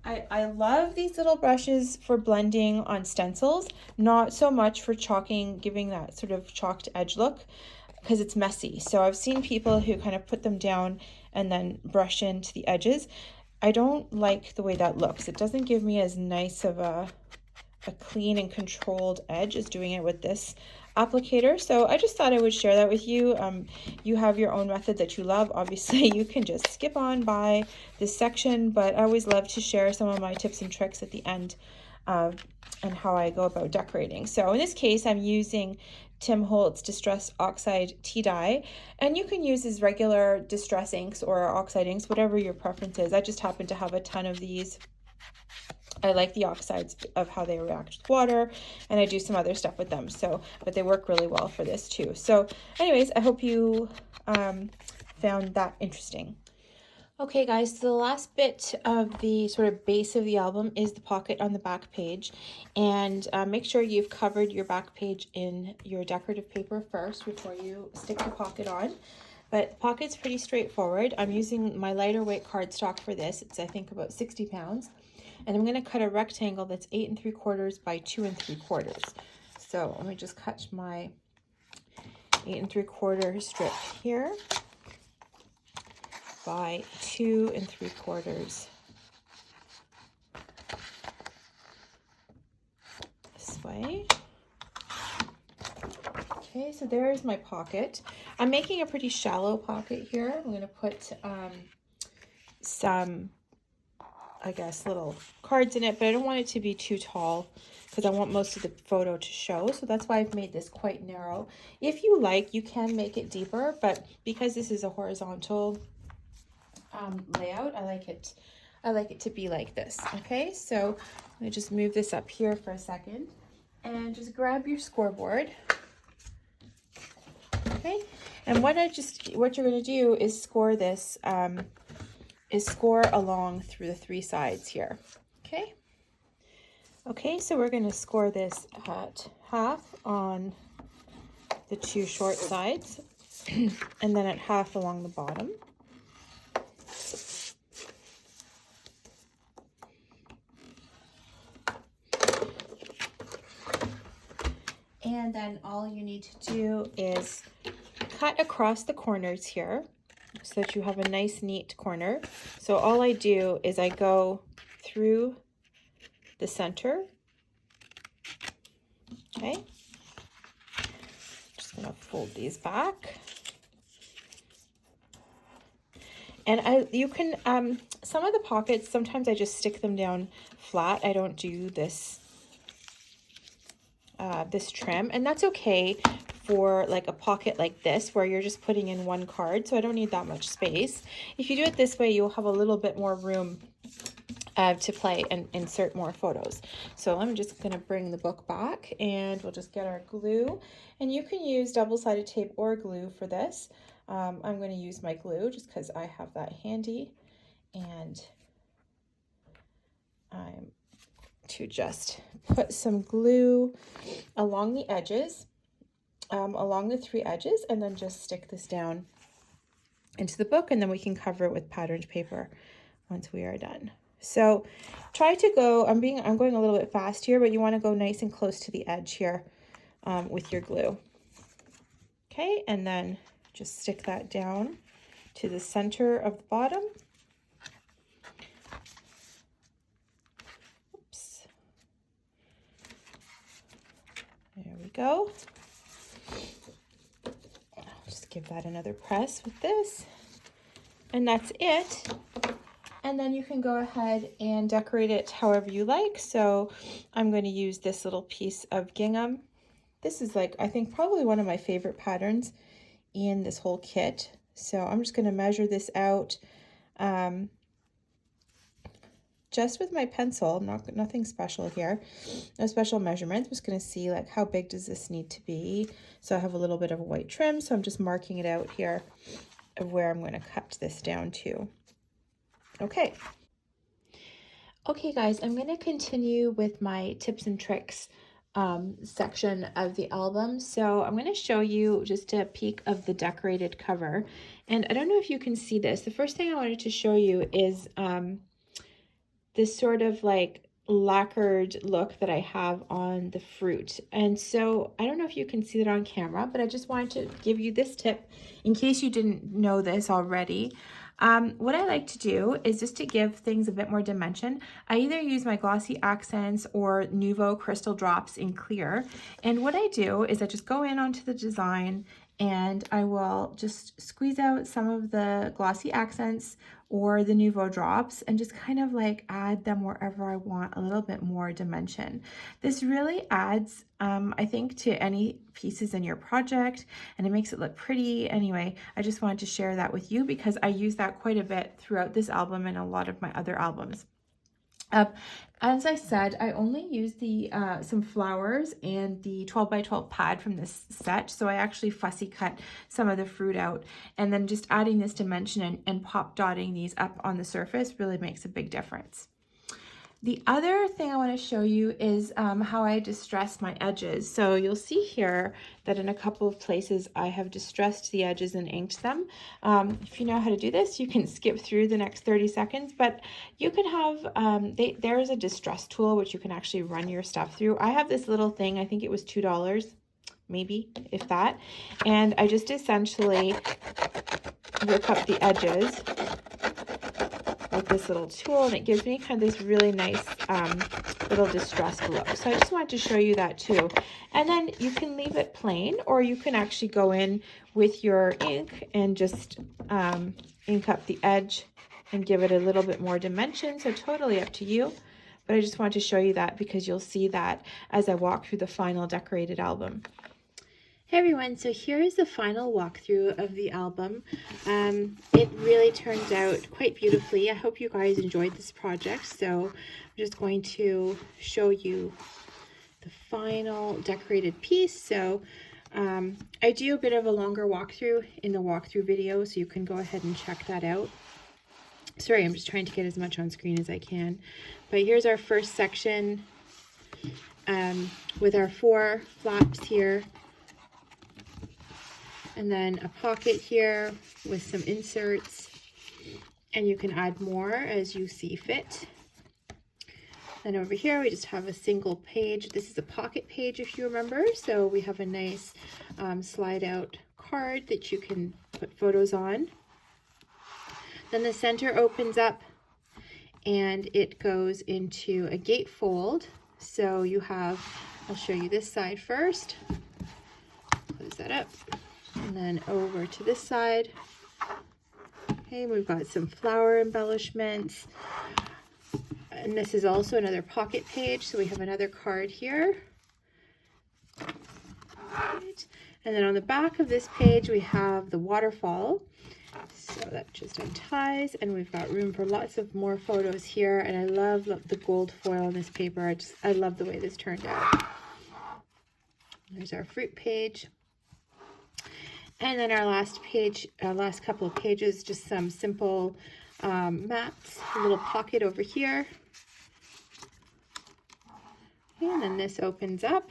Speaker 1: I love these little brushes for blending on stencils, not so much for chalking, giving that sort of chalked edge look, because it's messy. So I've seen people who kind of put them down and then brush into the edges. I don't like the way that looks. It doesn't give me as nice of a clean and controlled edge as doing it with this applicator. So I just thought I would share that with you. You have your own method that you love. Obviously you can just skip on by this section, but I always love to share some of my tips and tricks at the end and how I go about decorating. So in this case, I'm using Tim Holtz Distress Oxide tea dye, and you can use his regular distress inks or oxide inks, whatever your preference is. I just happen to have a ton of these. I like the oxides of how they react with water, and I do some other stuff with them. So, but they work really well for this too. So anyways, I hope you found that interesting. Okay guys, so the last bit of the sort of base of the album is the pocket on the back page, and make sure you've covered your back page in your decorative paper first before you stick the pocket on. But the pocket's pretty straightforward. I'm using my lighter weight cardstock for this. It's I think about 60 pounds. And I'm going to cut a rectangle that's 8 3/4 by 2 3/4. So let me just cut my 8 3/4 strip here by 2 3/4 this way. Okay, so there's my pocket. I'm making a pretty shallow pocket here. I'm going to put some, I guess, little cards in it, but I don't want it to be too tall because I want most of the photo to show. So that's why I've made this quite narrow. If you like, you can make it deeper, but because this is a horizontal layout, I like it to be like this. Okay, so let me just move this up here for a second and just grab your scoreboard. Okay, and what you're going to do is score this. Score along through the 3 sides here. Okay, so we're going to score this at half on the 2 short sides and then at half along the bottom. And then all you need to do is cut across the corners here so that you have a nice neat corner. So all I do is I go through the center. Okay, just gonna fold these back. And you can some of the pockets, sometimes I just stick them down flat. I don't do this this trim, and that's okay for like a pocket like this where you're just putting in 1 card, so I don't need that much space. If you do it this way, you'll have a little bit more room to play and insert more photos. So I'm just going to bring the book back, and we'll just get our glue, and you can use double-sided tape or glue for this. I'm going to use my glue just because I have that handy, and I'm to just put some glue along the edges, along the 3 edges, and then just stick this down into the book, and then we can cover it with patterned paper once we are done. So try to go, I'm going a little bit fast here, but you want to go nice and close to the edge here with your glue. Okay, and then just stick that down to the center of the bottom. Oops. There we go. I'll just give that another press with this, and that's it. And then you can go ahead and decorate it however you like. So I'm going to use this little piece of gingham. This is like, I think probably one of my favorite patterns in this whole kit. So I'm just going to measure this out just with my pencil. Nothing special here. No special measurements. I'm just going to see like how big does this need to be. So I have a little bit of a white trim, so I'm just marking it out here. of where I'm going to cut this down to. Okay. Okay guys, I'm going to continue with my tips and tricks section of the album. So I'm going to show you just a peek of the decorated cover. And I don't know if you can see this. The first thing I wanted to show you is this sort of like lacquered look that I have on the fruit. And so I don't know if you can see that on camera, but I just wanted to give you this tip in case you didn't know this already. What I like to do is just to give things a bit more dimension. I either use my glossy accents or Nuvo crystal drops in clear. And what I do is I just go in onto the design and I will just squeeze out some of the glossy accents or the Nuvo drops and just kind of like add them wherever I want a little bit more dimension. This really adds, I think, to any pieces in your project, and it makes it look pretty. Anyway, I just wanted to share that with you because I use that quite a bit throughout this album and a lot of my other albums. As I said, I only used the some flowers and the 12 by 12 pad from this set, so I actually fussy cut some of the fruit out, and then just adding this dimension and pop dotting these up on the surface really makes a big difference. The other thing I want to show you is how I distress my edges. So you'll see here that in a couple of places I have distressed the edges and inked them. If you know how to do this, you can skip through the next 30 seconds, but you can have, there's a distress tool which you can actually run your stuff through. I have this little thing, I think it was $2, maybe, if that, and I just essentially rip up the edges with this little tool, and it gives me kind of this really nice little distressed look. So I just wanted to show you that too. And then you can leave it plain, or you can actually go in with your ink and just ink up the edge and give it a little bit more dimension. So totally up to you. But I just wanted to show you that because you'll see that as I walk through the final decorated album. Hey everyone, so here is the final walkthrough of the album. It really turns out quite beautifully. I hope you guys enjoyed this project. So I'm just going to show you the final decorated piece. So I do a bit of a longer walkthrough in the walkthrough video, so you can go ahead and check that out. Sorry, I'm just trying to get as much on screen as I can. But here's our first section with our 4 flaps here. And then a pocket here with some inserts, and you can add more as you see fit. Then over here we just have a single page. This is a pocket page, if you remember, so we have a nice slide out card that you can put photos on. Then the center opens up and it goes into a gatefold. So you have, I'll show you this side first. Close that up. And then over to this side. Okay, we've got some flower embellishments. And this is also another pocket page, so we have another card here. Right. And then on the back of this page, we have the waterfall. So that just unties, and we've got room for lots of more photos here. And I love the gold foil on this paper. I love the way this turned out. There's our fruit page. And then our last page, last couple of pages, just some simple mats, a little pocket over here. And then this opens up,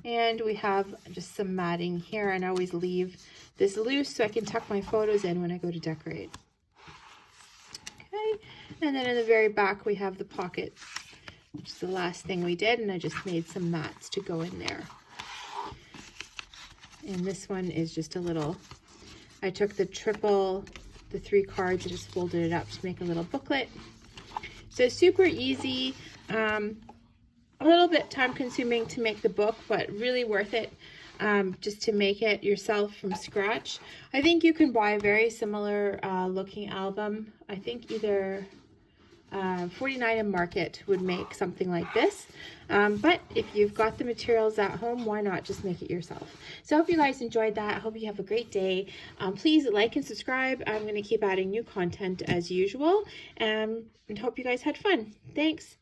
Speaker 1: and we have just some matting here, and I always leave this loose so I can tuck my photos in when I go to decorate. Okay, and then in the very back we have the pocket, which is the last thing we did, and I just made some mats to go in there. And this one is just a little, I took the 3 cards and just folded it up to make a little booklet. So super easy, a little bit time consuming to make the book, but really worth it just to make it yourself from scratch. I think you can buy a very similar looking album. I think either 49 and Market would make something like this, but if you've got the materials at home, why not just make it yourself? So I hope you guys enjoyed that. I hope you have a great day. Please like and subscribe. I'm going to keep adding new content as usual, and hope you guys had fun. Thanks.